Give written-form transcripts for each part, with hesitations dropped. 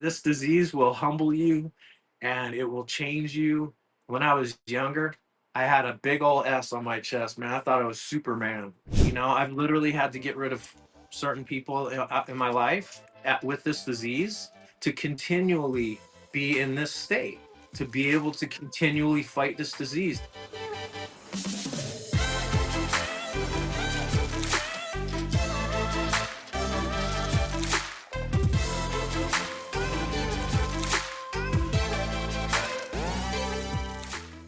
This disease will humble you and it will change you. When I was younger, I had a big old S on my chest, man. I thought I was Superman. I've literally had to get rid of certain people in my life with this disease to continually be in this state, to be able to continually fight this disease.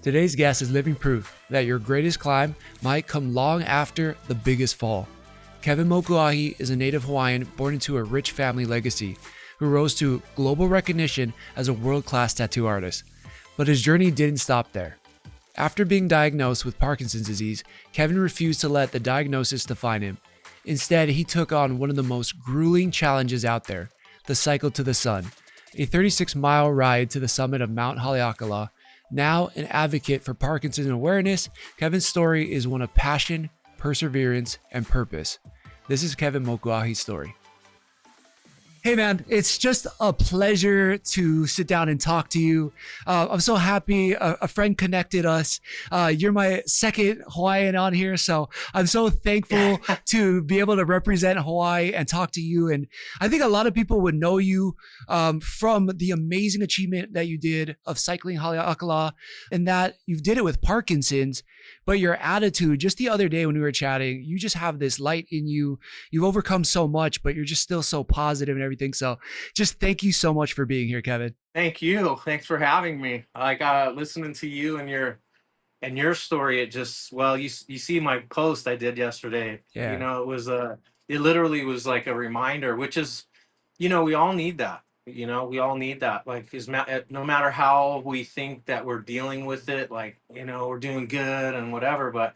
Today's guest is living proof that your greatest climb might come long after the biggest fall. Kevin Mokuahi is a native Hawaiian born into a rich family legacy who rose to global recognition as a world-class tattoo artist. But his journey didn't stop there. After being diagnosed with Parkinson's disease, Kevin refused to let the diagnosis define him. Instead, he took on one of the most grueling challenges out there, the cycle to the sun, a 36-mile ride to the summit of Mount Haleakala. Now an advocate for Parkinson's awareness, Kevin's story is one of passion, perseverance, and purpose. This is Kevin Mokuahi's story. Hey man, it's just a pleasure to sit down and talk to you. I'm so happy a friend connected us. You're my second Hawaiian on here, so I'm so thankful to be able to represent Hawaii and talk to you. And I think a lot of people would know you from the amazing achievement that you did of cycling Haleakala, and that you did it with Parkinson's. But your attitude, just the other day when we were chatting, you just have this light in you. You've overcome so much, but you're just still so positive and everything. So just thank you so much for being here, Kevin. Thank you. Thanks for having me. Like listening to you and your story, it just you see my post I did yesterday. Yeah. It literally was like a reminder, which is, we all need that. We all need that. Like no matter how we think that we're dealing with it, like, we're doing good and whatever, but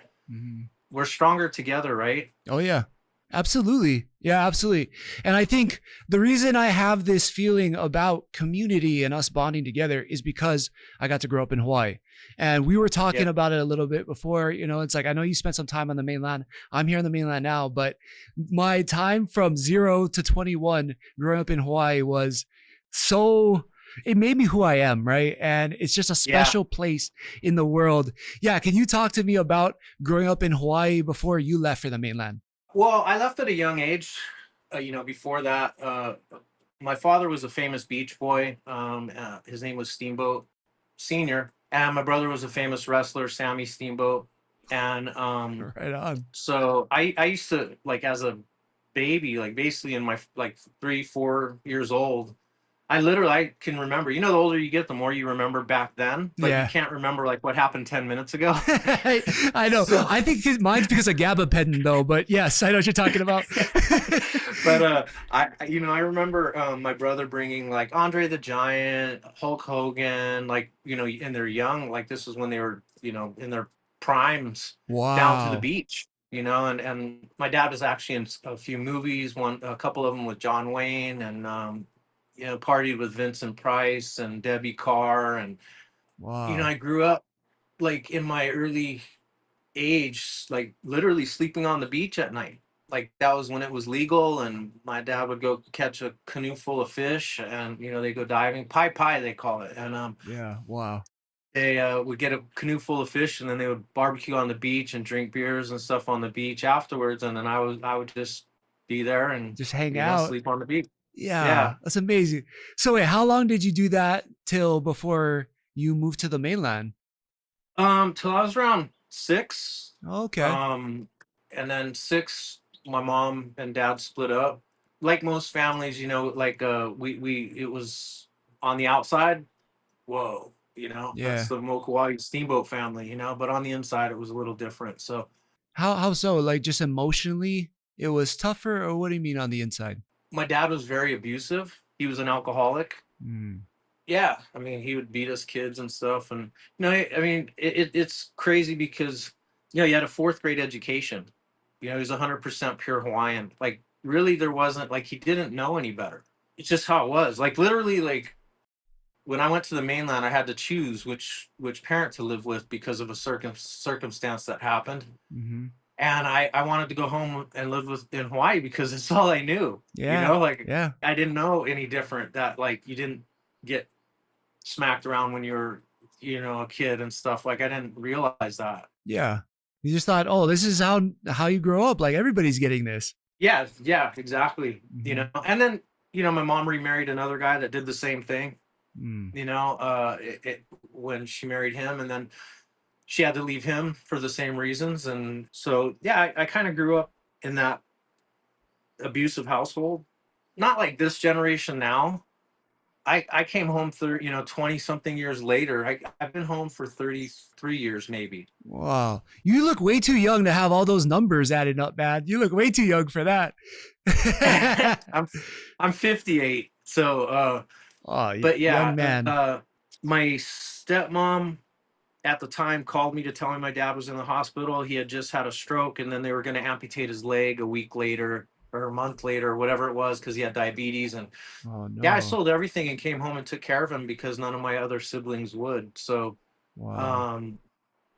we're stronger together, right? Oh yeah. Absolutely. Yeah, absolutely. And I think the reason I have this feeling about community and us bonding together is because I got to grow up in Hawaii. And we were talking about it a little bit before. It's like, I know you spent some time on the mainland. I'm here on the mainland now, but my time from 0 to 21 growing up in Hawaii was it made me who I am, right? And it's just a special place in the world. Yeah. Can you talk to me about growing up in Hawaii before you left for the mainland? Well, I left at a young age. Before that, my father was a famous beach boy. His name was Steamboat Senior, and my brother was a famous wrestler, Sammy Steamboat. And Right on. so I used to, like, as a baby, like basically in my like 3, 4 years old, I can remember. The older you get, the more you remember back then, but you Yeah. can't remember like what happened 10 minutes ago. I know. So, I think mine's because of gabapentin though, but yes, I know what you're talking about. but I remember my brother bringing like Andre the Giant, Hulk Hogan, like, and they're young, like this was when they were, in their primes, down to the Wow. beach. And my dad was actually in a few movies, a couple of them with John Wayne, and partied with Vincent Price and Debbie Carr. And Wow. I grew up like in my early age, like literally sleeping on the beach at night. Like that was when it was legal, and my dad would go catch a canoe full of fish, and they go diving, pai pai they call it. And Yeah. Wow. they would get a canoe full of fish, and then they would barbecue on the beach and drink beers and stuff on the beach afterwards. And then I would just be there and Just hang out. sleep on the beach. Yeah. Yeah. That's amazing. So wait, how long did you do that till before you moved to the mainland? Till I was around 6. Okay. Um, and then 6, my mom and dad split up. Like most families, like we it was on the outside. Whoa, that's Yeah. the Mokuahi Steamboat family, but on the inside it was a little different. So How so? Like just emotionally, it was tougher, or what do you mean on the inside? my dad was very abusive. He was an alcoholic. Mm. Yeah, I mean, he would beat us kids and stuff. And I mean, it's crazy because he had a fourth grade education. He was 100% pure Hawaiian. Like, really, there wasn't, like, he didn't know any better. It's just how it was. Like, literally, like, when I went to the mainland, I had to choose which parent to live with because of a circumstance that happened. Hmm. And I wanted to go home and live in Hawaii because it's all I knew. You Yeah. know, like Yeah. I didn't know any different. That like you didn't get smacked around when you were, a kid and stuff. Like I didn't realize that. Yeah. You just thought, oh, this is how you grow up. Like everybody's getting this. Yeah, yeah, exactly. Hmm. And then my mom remarried another guy that did the same thing. Mm. When she married him, and then she had to leave him for the same reasons, and so yeah, I kind of grew up in that abusive household. Not like this generation now. I came home 20 something years later. I've been home for 33 years maybe. Wow. You look way too young to have all those numbers added up, man. You look way too young for that. I'm I'm 58. So Oh, but young yeah, man. my stepmom at the time called me to tell me my dad was in the hospital. He had just had a stroke, and then they were going to amputate his leg a week later or a month later, or whatever it was, because he had diabetes. And Oh, yeah, I no. sold everything and came home and took care of him because none of my other siblings would. So Wow. um,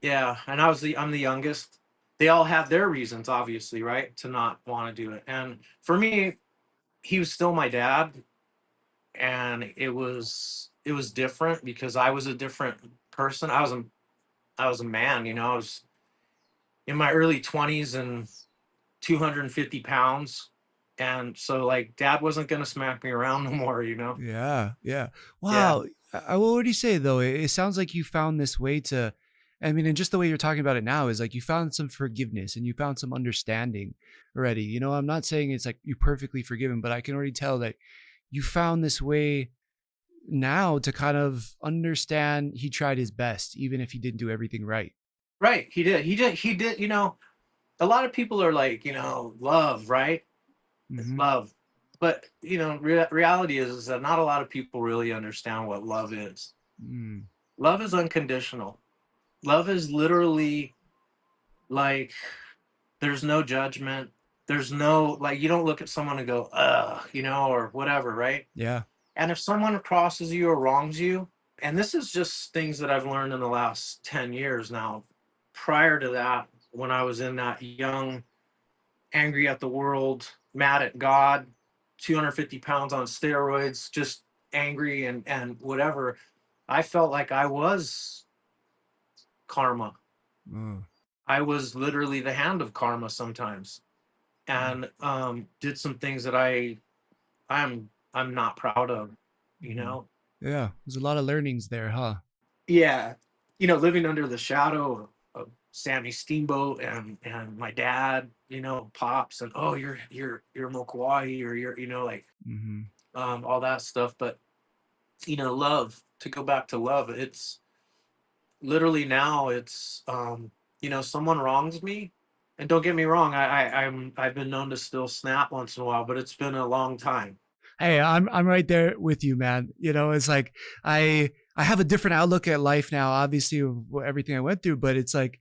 yeah, and I'm the youngest. They all have their reasons, obviously, right, to not want to do it. And for me, he was still my dad, and it was different because I was a different person. I was a man, I was in my early 20s and 250 pounds. And so, like, dad wasn't going to smack me around no more. Yeah. Yeah. Yeah. Wow. I will already say though, it sounds like you found this way to, I mean, and just the way you're talking about it now is like you found some forgiveness and you found some understanding already. I'm not saying it's like you perfectly forgiven, but I can already tell that you found this way now to kind of understand he tried his best, even if he didn't do everything right. Right. He did. A lot of people are like, love, right? It's Mm-hmm. love. But, reality is that not a lot of people really understand what love is. Mm. Love is unconditional. Love is literally like there's no judgment. There's no, like, you don't look at someone and go, or whatever, right? Yeah. And if someone crosses you or wrongs you, and this is just things that I've learned in the last 10 years now. Prior to that, when I was in that young, angry at the world, mad at God, 250 pounds on steroids, just angry and whatever, I felt like I was karma. Oh. I was literally the hand of karma sometimes, and did some things that I'm not proud of, you Mm-hmm. know. Yeah. There's a lot of learnings there, huh? Yeah, living under the shadow of Sammy Steamboat and my dad, pops, and oh, you're Mokuahi, or you're, like, Mm-hmm. all that stuff. But love, to go back to love, it's literally now it's someone wrongs me, and don't get me wrong, I've been known to still snap once in a while, but it's been a long time. Hey, I'm right there with you, man. It's like I have a different outlook at life now, obviously of everything I went through, but it's like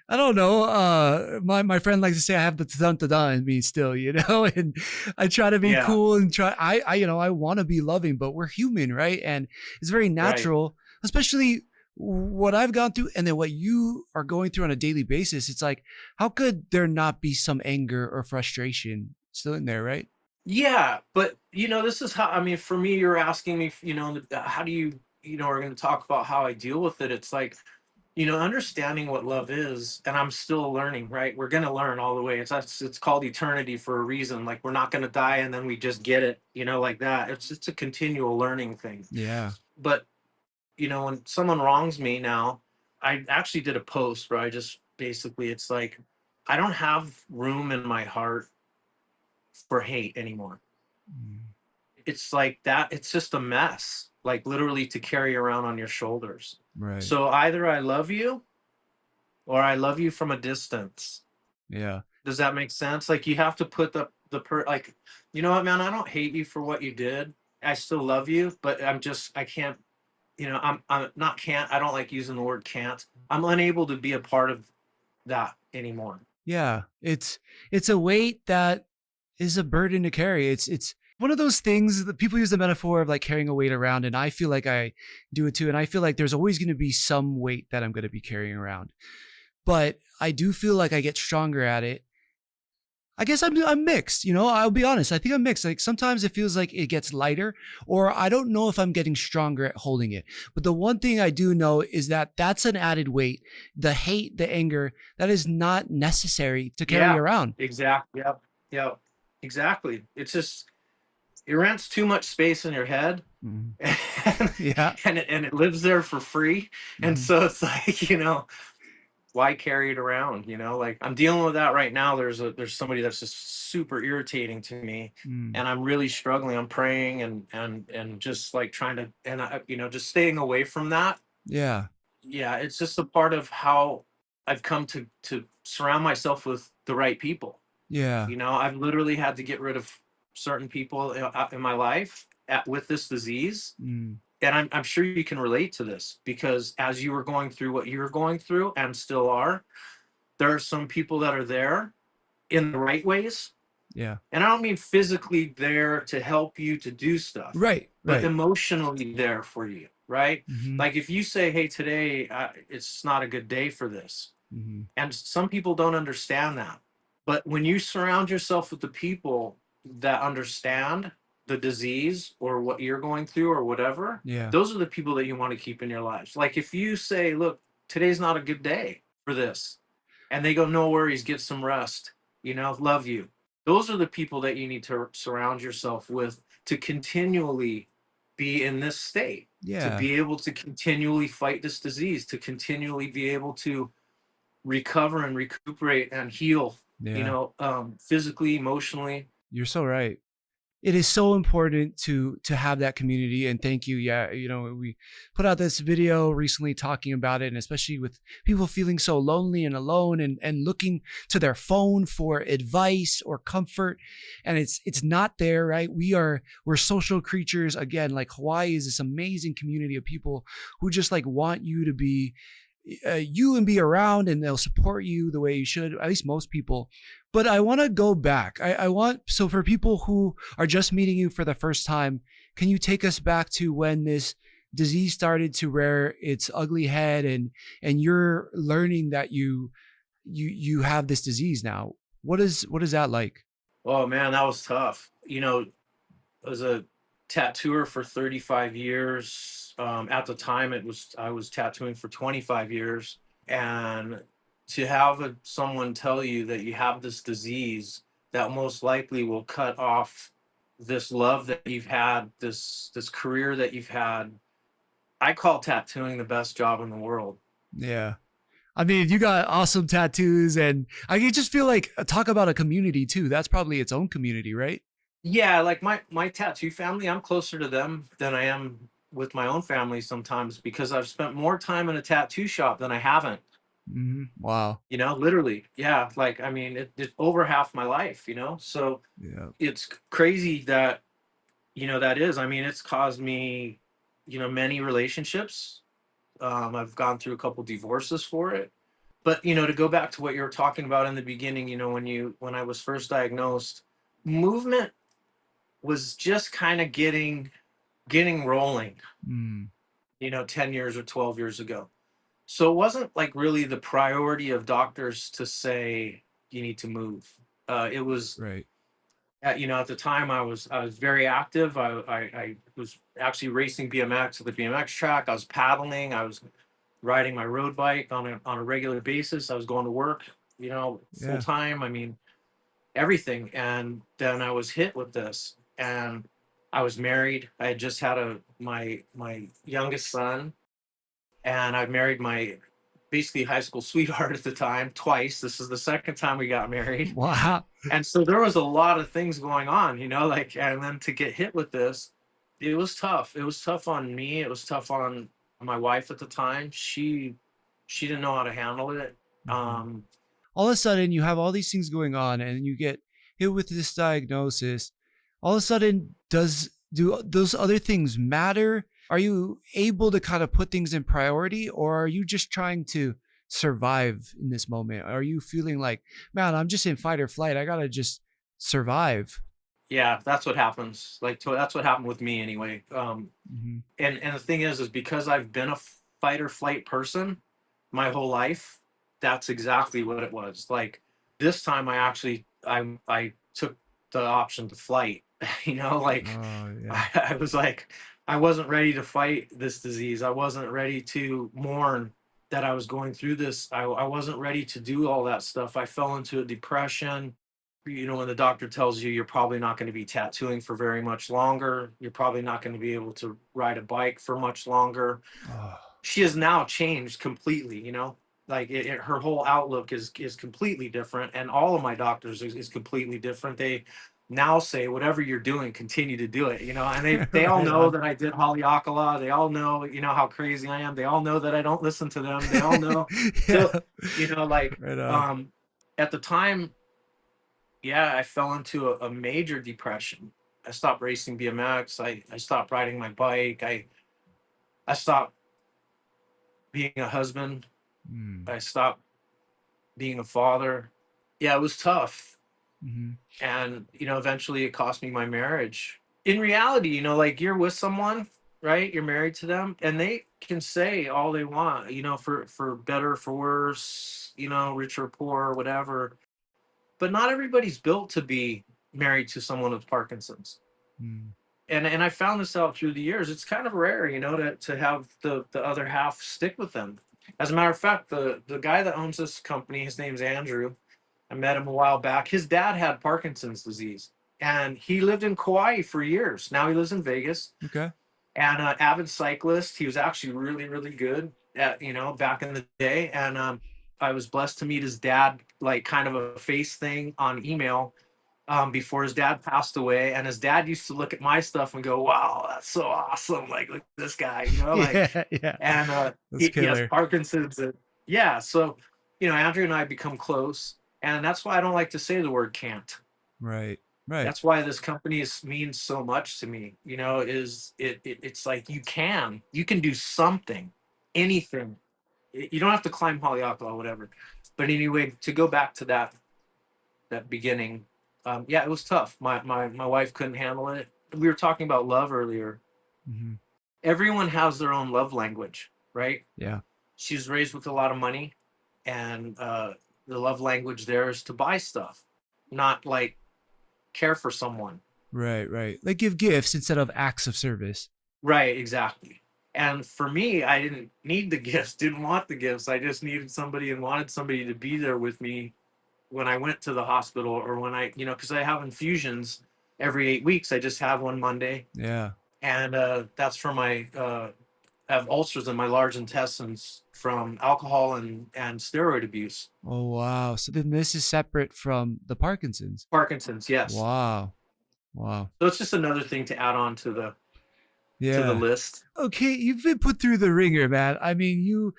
I don't know. My friend likes to say I have the ta in me still, and I try to be Yeah, cool and try. I want to be loving, but we're human, right? And it's very right. natural, especially what I've gone through, and then what you are going through on a daily basis. It's like, how could there not be some anger or frustration still in there, right? Yeah, but this is how, I mean, for me, you're asking me, how do you, we're going to talk about how I deal with it. It's like, understanding what love is, and I'm still learning, right? We're going to learn all the way. It's called eternity for a reason. Like, we're not going to die and then we just get it, like that. It's a continual learning thing. Yeah. But, when someone wrongs me now, I actually did a post where I just basically, it's like, I don't have room in my heart for hate anymore. Mm. It's like that, it's just a mess, like, literally, to carry around on your shoulders. Right. So either I love you or I love you from a distance. Yeah. Does that make sense? Like, you have to put like, you know what, man, I don't hate you for what you did. I still love you, but I can't, I'm not can't, I don't like using the word can't. I'm unable to be a part of that anymore. Yeah. It's a weight that is a burden to carry. It's one of those things that people use the metaphor of like carrying a weight around, and I feel like I do it too. And I feel like there's always going to be some weight that I'm going to be carrying around. but I do feel like I get stronger at it. I guess I'm mixed, you know. I'll be honest. I think I'm mixed. Like sometimes it feels like it gets lighter, or I don't know if I'm getting stronger at holding it. But the one thing I do know is that that's an added weight. The hate, the anger, that is not necessary to carry Yeah, around. exactly. Yep. Yep. Exactly. It's just it rents too much space in your head, Mhm. and Yeah. it lives there for free. And Mhm. so it's like, why carry it around? Like I'm dealing with that right now. There's somebody that's just super irritating to me, Mm. and I'm really struggling. I'm praying and just like trying to, and just staying away from that. Yeah. Yeah, it's just a part of how I've come to surround myself with the right people. Yeah. I've literally had to get rid of certain people in my life with this disease. Mm. And I'm sure you can relate to this because as you were going through what you're going through and still are, there are some people that are there in the right ways. Yeah. And I don't mean physically there to help you to do stuff, Right. but Right. emotionally there for you, right? Hmm. Like if you say, hey, today it's not a good day for this. Hmm. And some people don't understand that. But when you surround yourself with the people that understand the disease or what you're going through or whatever, Yeah. those are the people that you want to keep in your lives. Like if you say, look, today's not a good day for this, and they go, no worries, get some rest, love you. Those are the people that you need to surround yourself with to continually be in this state, to Yeah. be able to continually fight this disease, to continually be able to recover and recuperate and heal, Yeah. physically, emotionally. You're so right. It is so important to have that community, and thank you. Yeah, we put out this video recently talking about it, and especially with people feeling so lonely and alone, and looking to their phone for advice or comfort, and it's not there, right? We're social creatures. Again, like Hawaii is this amazing community of people who just like want you to be you and be around, and they'll support you the way you should, at least most people. But I want to go back. I want, so for people who are just meeting you for the first time, can you take us back to when this disease started to rear its ugly head, and you're learning that you have this disease now? What is that like? Oh man, that was tough. I was a tattooer for 35 years. At the time, I was tattooing for 25 years, and to have someone tell you that you have this disease that most likely will cut off this love that you've had, this career that you've had. I call tattooing the best job in the world. Yeah. I mean, you got awesome tattoos, and I can just feel like, talk about a community too. That's probably its own community, right? Yeah, like my tattoo family, I'm closer to them than I am with my own family sometimes because I've spent more time in a tattoo shop than I haven't. Wow. Literally. Yeah, like I mean, it's over half my life. So Yeah. it's crazy that that is. I mean, it's caused me many relationships. I've gone through a couple divorces for it. But to go back to what you were talking about in the beginning, when I was first diagnosed, movement was just kind of getting rolling, Mm, 10 years or 12 years ago. So it wasn't like really the priority of doctors to say you need to move. It was right. at the time I was very active. I was actually racing BMX at the BMX track. I was paddling. I was riding my road bike on a regular basis. I was going to work, full Yeah. time. I mean, everything. And then I was hit with this, and I was married. I had just had my youngest son, and I married my basically high school sweetheart at the time twice. This is the second time we got married. Wow. And so there was a lot of things going on, like, and then to get hit with this, it was tough. It was tough on me. It was tough on my wife at the time. She didn't know how to handle it. Mhm. Um, All of a sudden, you have all these things going on, and you get hit with this diagnosis. All of a sudden, do those other things matter? Are you able to kind of put things in priority, or are you just trying to survive in this moment? Are you feeling like, man, I'm just in fight or flight. I gotta just survive. yeah, that's what happens. Like, so that's what happened with me anyway. Hmm. And the thing is because I've been a fight or flight person my whole life, that's exactly what it was. Like this time I took the option to flight. You know, like Oh, yeah. I was like, I wasn't ready to fight this disease. I wasn't ready to mourn that I was going through this. I wasn't ready to do all that stuff. I fell into a depression. You know, when the doctor tells you you're probably not going to be tattooing for very much longer, you're probably not going to be able to ride a bike for much longer. Oh, She has now changed completely, you know, like her whole outlook is completely different, and all of my doctors is completely different. They now say whatever you're doing, continue to do it, you know, and they all right know on. that I did Haleakala. They all know, you know, how crazy I am. They all know that I don't listen to them. They all know. So, Yeah. you know, like Right on. um at the time, yeah, I fell into a major depression. I stopped racing BMX. I stopped riding my bike. I stopped being a husband. Mm. I stopped being a father. Yeah, it was tough. Mhm. And, you know, eventually it cost me my marriage. In reality, you know, like you're with someone, right? You're married to them and they can say all they want, you know, for better, for worse, you know, rich or poor, whatever. But not everybody's built to be married to someone with Parkinson's. Mm. And I found this out through the years. It's kind of rare, you know, to have the other half stick with them. As a matter of fact, the guy that owns this company, his name's Andrew. I met him a while back. His dad had Parkinson's disease, and he lived in Kauai for years. Now he lives in Vegas, Okay. and avid cyclist. He was actually really, really good at, you know, back in the day. And I was blessed to meet his dad, like kind of a face thing on email, before his dad passed away. And his dad used to look at my stuff and go, "Wow, that's so awesome! Like, look at this guy," you know, like. Yeah, yeah. And That's he has killer. Parkinson's. And, yeah, so you know, Andrew and I become close, and that's why I don't like to say the word can't. Right. Right. That's why this company means so much to me. You know, it's like you can do something, anything. You don't have to climb Haleakala or whatever. But anyway, to go back to that beginning, yeah, it was tough. My wife couldn't handle it. We were talking about love earlier. Mhm. Everyone has their own love language, right? Yeah. She was raised with a lot of money, and the love language there is to buy stuff, not like care for someone. Right, right. Like give gifts instead of acts of service. Right, exactly. And for me, I didn't need the gifts, didn't want the gifts. I just needed somebody and wanted somebody to be there with me when I went to the hospital, or when I, you know, because I have infusions every 8 weeks. I just have one Monday, Yeah. and that's for my I have ulcers in my large intestines from alcohol and steroid abuse. Oh, wow. So then this is separate from the Parkinson's. Parkinson's, yes. Wow. Wow. So it's just another thing to add on to the Yeah. list. Okay, you've been put through the ringer, man. I mean, you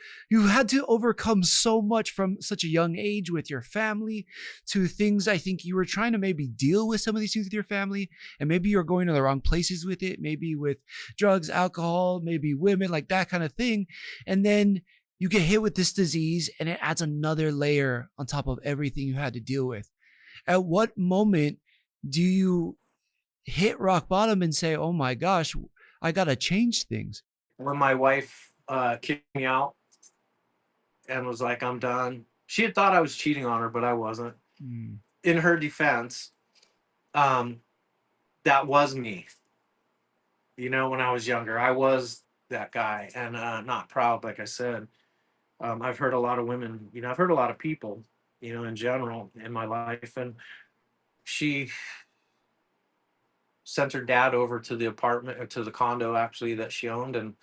had to overcome so much from such a young age with your family to things. I think you were trying to maybe deal with some of these things with your family, and maybe you're going to the wrong places with it, maybe with drugs, alcohol, maybe women, like that kind of thing. And then you get hit with this disease and it adds another layer on top of everything you had to deal with. At what moment do you hit rock bottom and say, "Oh my gosh, I got to change things"? When my wife kicked me out and was like, "I'm done," she had thought I was cheating on her, but I wasn't. Mm. In her defense, um, that was me. You know, when I was younger, I was that guy, and not proud, like I said. I've hurt a lot of women. You know, I've hurt a lot of people. You know, in general in my life, and she sent her dad over to the apartment, or to the condo actually, that she owned, and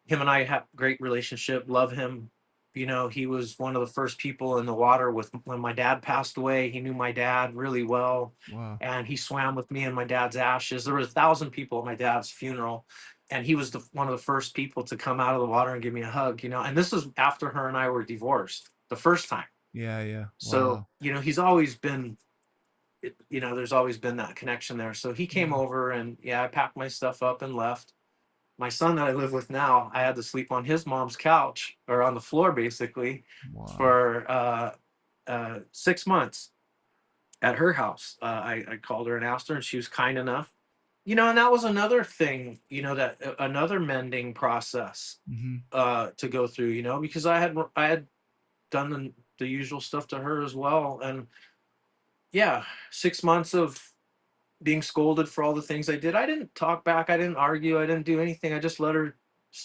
him and I have a great relationship. Love him. You know, he was one of the first people in the water with when my dad passed away. He knew my dad really well, Wow. and he swam with me in my dad's ashes. There were 1,000 people at my dad's funeral, and he was one of the first people to come out of the water and give me a hug. You know, and this was after her and I were divorced the first time. Yeah, yeah. So Wow. you know, he's always been, you know, there's always been that connection there. So he came Yeah. over, and yeah, I packed my stuff up and left. My son that I live with now, I had to sleep on his mom's couch, or on the floor basically, Wow. for 6 months at her house. I called her and asked her, and she was kind enough. You know, and that was another thing, you know, that another mending process Mhm. to go through, you know, because I had done the usual stuff to her as well. And yeah, 6 months of being scolded for all the things I did. I didn't talk back. I didn't argue. I didn't do anything. I just let her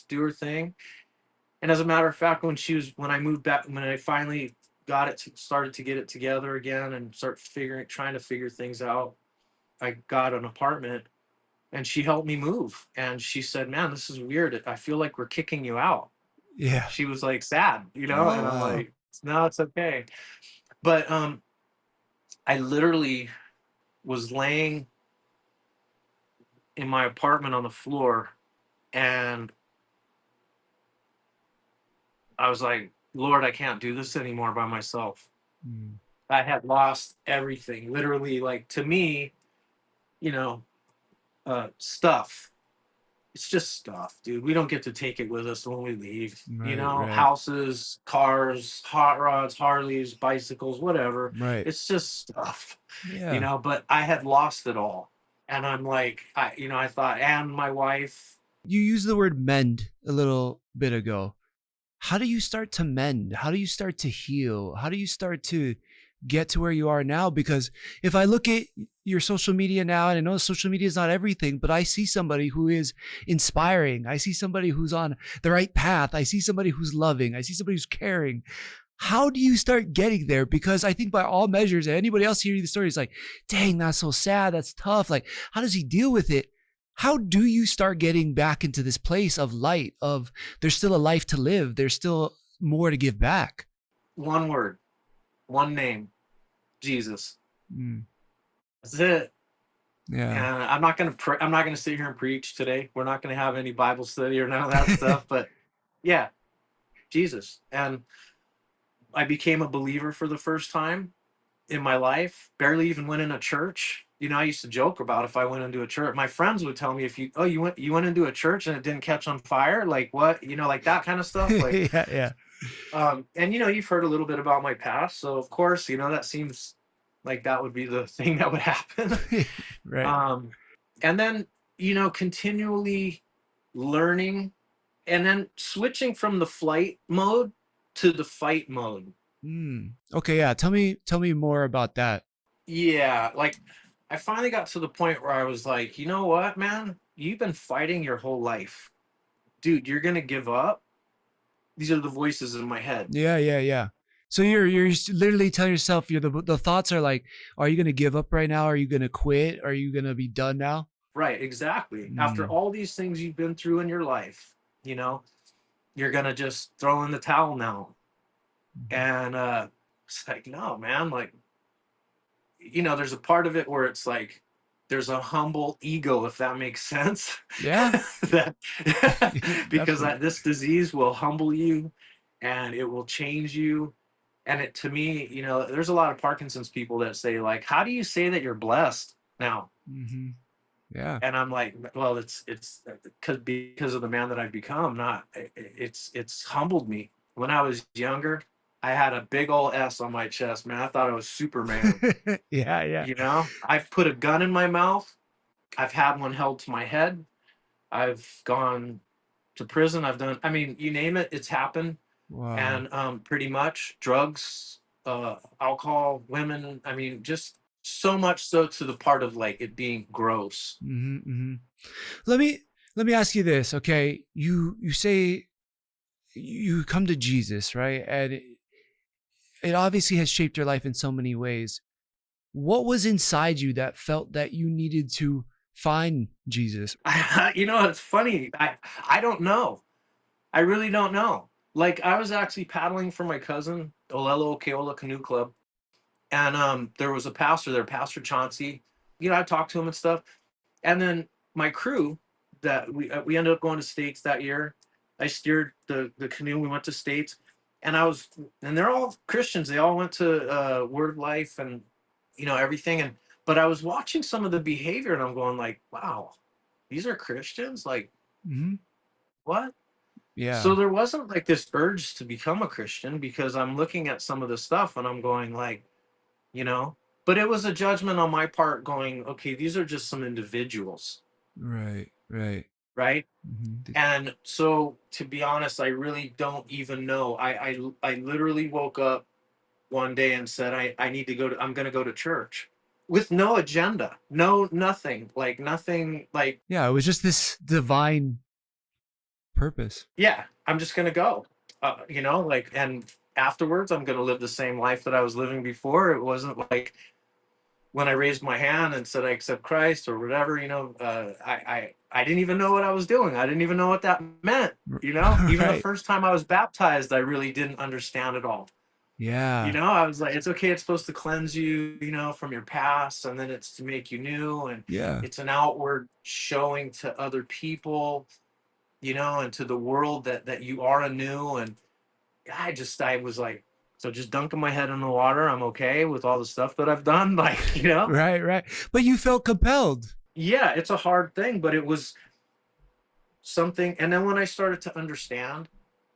do her thing. And as a matter of fact, when I moved back, when I finally started to get it together again and trying to figure things out, I got an apartment and she helped me move. And she said, "Man, this is weird. I feel like we're kicking you out." Yeah. She was like sad, Oh, and I'm wow. like, "No, it's okay." But I literally was laying in my apartment on the floor and I was like, "Lord, I can't do this anymore by myself." Mm, I had lost everything. Literally, like to me, you know, stuff. It's just stuff, dude. We don't get to take it with us when we leave. right, right, Houses, cars, hot rods, Harleys, bicycles, whatever. right. It's just stuff, Yeah. but I had lost it all. And I'm like, I thought, and my wife, You used the word mend a little bit ago. How do you start to mend? How do you start to heal? How do you start to get to where you are now? Because if I look at your social media now, and I know social media is not everything, but I see somebody who is inspiring. I see somebody who's on the right path. I see somebody who's loving. I see somebody who's caring. How do you start getting there? Because I think by all measures, anybody else hearing the story is like, dang, that's so sad. That's tough. Like, how does he deal with it? How do you start getting back into this place of light, of there's still a life to live, there's still more to give back? one word, one name, Jesus. Mm, That's it. yeah. And I'm not gonna sit here and preach today. We're not gonna have any Bible study or none of that stuff. But yeah, Jesus. And I became a believer for the first time in my life. Barely even went in a church. I used to joke about if I went into a church. My friends would tell me, if you went into a church and it didn't catch on fire, like what, like that kind of stuff. Like, Yeah, yeah. and you've heard a little bit about my past, so of course, that seems like that would be the thing that would happen. Right. um, and then continually learning, and then switching from the flight mode to the fight mode. Okay, yeah. Tell me more about that. Yeah, like I finally got to the point where I was like, you know what, man? You've been fighting your whole life. Dude, you're gonna give up? These are the voices in my head. Yeah, yeah, yeah. So you're literally telling yourself, the thoughts are like, are you gonna give up right now? Are you gonna quit? Are you gonna be done now? Right, exactly. After Mm, all these things you've been through in your life, you know, you're gonna just throw in the towel now. mhm. And it's like, no, man, like, there's a part of it where it's like there's a humble ego, if that makes sense. Yeah, that because definitely. this disease will humble you and it will change you. And to me, there's a lot of Parkinson's people that say, like, how do you say that you're blessed now? Hmm. Yeah. And I'm like, well, it's because of the man that I've become. Not it's humbled me. When I was younger, I had a big old S on my chest, man. I thought I was Superman. Yeah, yeah. I've put a gun in my mouth. I've had one held to my head. I've gone to prison. I mean, you name it, it's happened. Wow. And pretty much drugs, alcohol, women. I mean, just so much so to the part of like it being gross. Hmm. Hmm. Let me let me ask you this, okay? You say you come to Jesus, right? And it obviously has shaped your life in so many ways. What was inside you that felt that you needed to find Jesus? It's funny. I don't know. I really don't know. Like I was actually paddling for my cousin, Olelo Keola Canoe Club, and there was a pastor there, Pastor Chauncey. I talked to him and stuff. And then my crew that we ended up going to States that year. I steered the canoe. We went to States, and they're all Christians. They all went to Word Life and everything. And but I was watching some of the behavior, and I'm going like, wow, these are Christians. Like Hmm. what? So Yeah. there wasn't like this urge to become a Christian because I'm looking at some of the stuff and I'm going like, you know, but it was a judgment on my part going, okay, these are just some individuals, Right. Right. right? Mhm. And so, to be honest, I really don't even know. I literally woke up one day and said, I need to go to, I'm going to go to church with no agenda, no, nothing, like nothing, like, Yeah, it was just this divine purpose. yeah, I'm just going to go, like, and afterwards, I'm going to live the same life that I was living before. It wasn't like when I raised my hand and said I accept Christ or whatever, I didn't even know what I was doing. I didn't even know what that meant. Even the Right. first time I was baptized, I really didn't understand it all. Yeah. I was like, it's okay. It's supposed to cleanse you, from your past, and then it's to make you new, and Yeah. it's an outward showing to other people, and to the world that you are anew. And I was like, so just dunking my head in the water, I'm okay with all the stuff that I've done, like, Right, right. But you felt compelled. yeah, it's a hard thing, but it was something. And then when I started to understand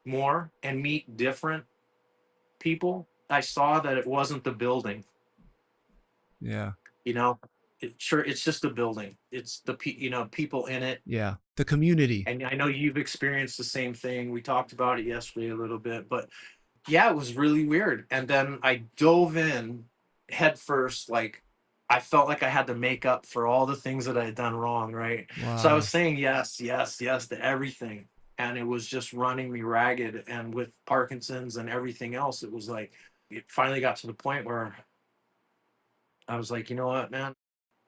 more and meet different people, I saw that it wasn't the building. Yeah. you know sure, it's just a building. It's the people in it. Yeah. The community. And I know you've experienced the same thing. We talked about it yesterday a little bit, but yeah, it was really weird. And then I dove in head first. Like, I felt like I had to make up for all the things that I had done wrong, right? So I was Wow. saying yes, yes, yes to everything, and it was just running me ragged. And with Parkinson's and everything else, it was like, it finally got to the point where I was like, you know what, man,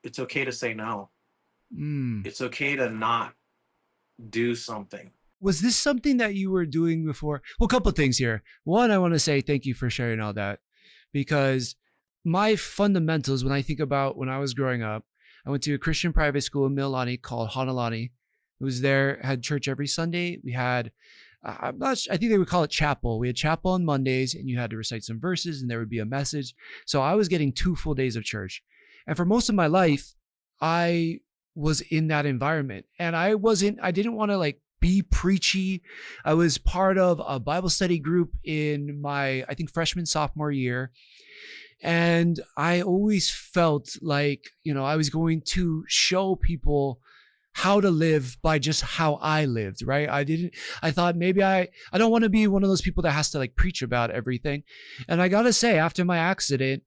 it's okay to say no. Mm. It's okay to not do something. Was this something that you were doing before? Well, a couple of things here. One, I want to say thank you for sharing all that, because my fundamentals, when I think about when I was growing up, I went to a Christian private school in Mililani called Hanalani. It was there, had church every Sunday. We had, I'm not, I think they would call it chapel. We had chapel on Mondays, and you had to recite some verses, and there would be a message. So I was getting 2 full days of church. And for most of my life, I was in that environment, and I didn't want to like be preachy. I was part of a Bible study group in my, I think, freshman, sophomore year. And I always felt like, I was going to show people how to live by just how I lived, right? I thought maybe I don't want to be one of those people that has to like preach about everything. And I got to say, after my accident,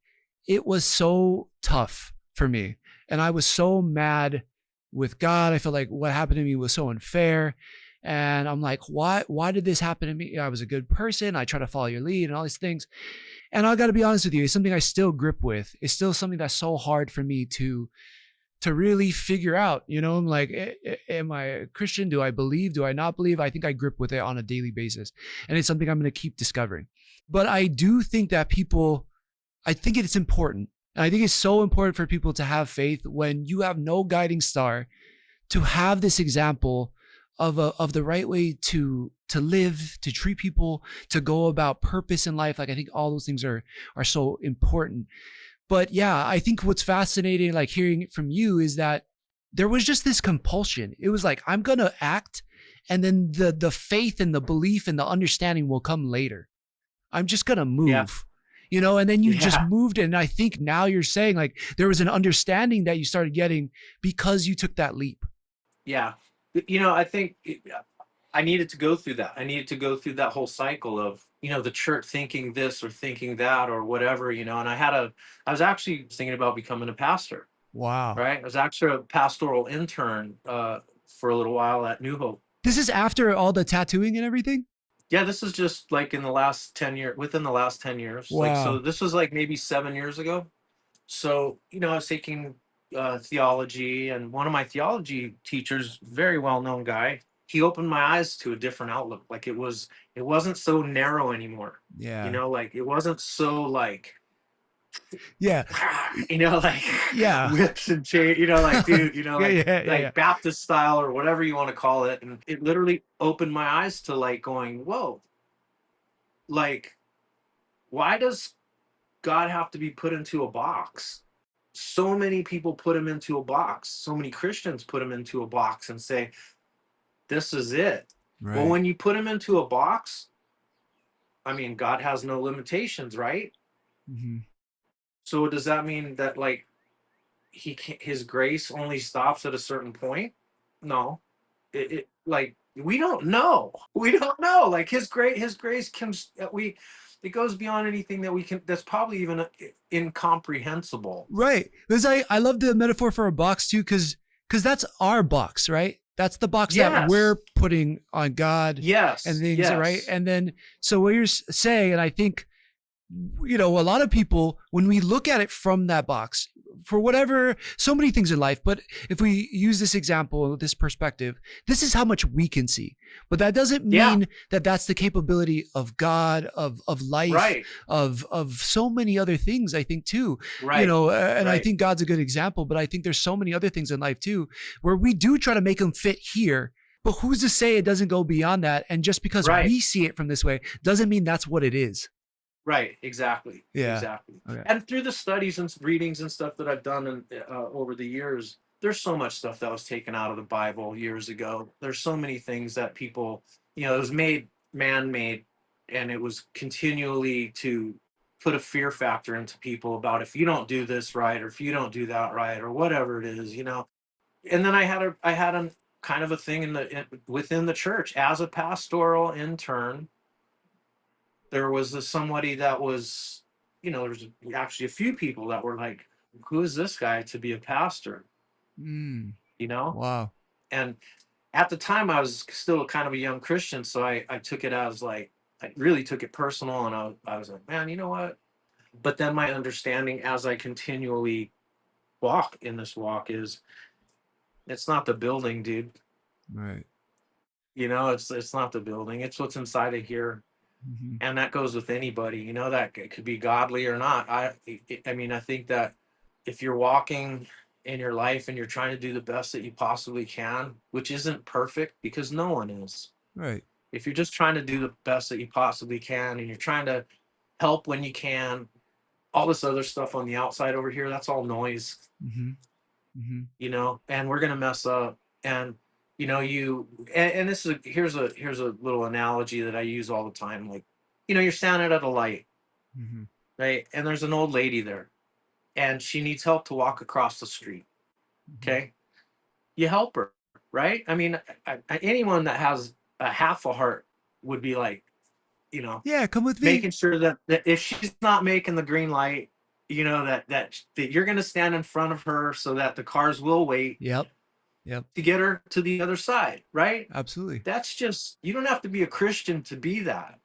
it was so tough for me. And I was so mad with God. I felt like what happened to me was so unfair. And I'm like, why did this happen to me? I was a good person. I try to follow your lead and all these things. And I got to be honest with you, it's something I still grip with. It's still something that's so hard for me to really figure out. I'm like, am I a Christian? Do I believe? Do I not believe? I think I grip with it on a daily basis. And it's something I'm going to keep discovering. But I do think that I think it's important. And I think it's so important for people to have faith when you have no guiding star, to have this example of the right way to live, to treat people, to go about purpose in life. Like, I think all those things are so important. But yeah, I think what's fascinating, like hearing it from you, is that there was just this compulsion. It was like, I'm gonna act, and then the faith and the belief and the understanding will come later. I'm just gonna Yeah, move. And then you just yeah, moved. And I think now you're saying like there was an understanding that you started getting because you took that leap. yeah. I think I needed to go through that. I needed to go through that whole cycle of, the church thinking this or thinking that or whatever. And I was actually thinking about becoming a pastor, Wow. right? I was actually a pastoral intern for a little while at New Hope. This is after all the tattooing and everything? Yeah, this is just like in the last 10 years, within the last 10 years. Like, so Wow. this was like maybe 7 years ago. So, I was taking theology, and one of my theology teachers, very well-known guy, he opened my eyes to a different outlook. Like, it wasn't so narrow anymore. Yeah. Like, it wasn't so like, Yeah. like Yeah. whips and chain, like, dude, Yeah, yeah, yeah, yeah. like Baptist style or whatever you want to call it. And it literally opened my eyes to like going, whoa, like, why does God have to be put into a box? So many people put him into a box. So many Christians put him into a box and say, this is it. Well, Right. when you put him into a box, I mean, God has no limitations, right? Hmm. So does that mean that like his grace only stops at a certain point? No. like we don't know. We don't know. Like his grace comes. It goes beyond anything that we can. That's probably even incomprehensible. Right. Because I love the metaphor for a box too, because that's our box, right? That's the box that we're Yes. putting on God and Yes. things, right? Yes. And then, so what you're saying, and I think, a lot of people, when we look at it from that box, for whatever, so many things in life, but if we use this example, this perspective, this is how much we can see. But that doesn't Yeah. mean that that's the capability of God, of life, Right. of so many other things, I think too, Right. and I Right. think God's a good example, but I think there's so many other things in life too, where we do try to make them fit here. But who's to say it doesn't go beyond that? And just because Right. we see it from this way doesn't mean that's what it is. Right, exactly, Yeah. exactly. Okay. And through the studies and readings and stuff that I've done over the years, there's so much stuff that was taken out of the Bible years ago. There's so many things that people, it was made man-made, and it was continually to put a fear factor into people about if you don't do this right or if you don't do that right or whatever it is. And then I had a kind of a thing within the church as a pastoral intern. There was somebody that was, there's actually a few people that were like, who is this guy to be a pastor? Mm, You know? wow. And at the time I was still kind of a young Christian. So I took it as like, I really took it personal, and I was like, man, you know what? But then my understanding as I continually walk in this walk is it's not the building, dude. Right. It's not the building. It's what's inside of here. Mm-hmm. And that goes with anybody, that it could be godly or not. I mean, I think that if you're walking in your life and you're trying to do the best that you possibly can, which isn't perfect because no one is. Right. If you're just trying to do the best that you possibly can and you're trying to help when you can, all this other stuff on the outside over here, that's all noise. Mm-hmm. Mm-hmm. And we're going to mess up. And and this is here's a little analogy that I use all the time. Like, you're standing at a light, Mm-hmm. right? And there's an old lady there, and she needs help to walk across the street. Okay, you help her, right? I mean, anyone that has a half a heart would be like, Yeah, come with me. making sure that if she's not making the green light, that you're going to stand in front of her so that the cars will wait. Yep. Yep. To get her to the other side, right? Absolutely. That's just, you don't have to be a Christian to be that.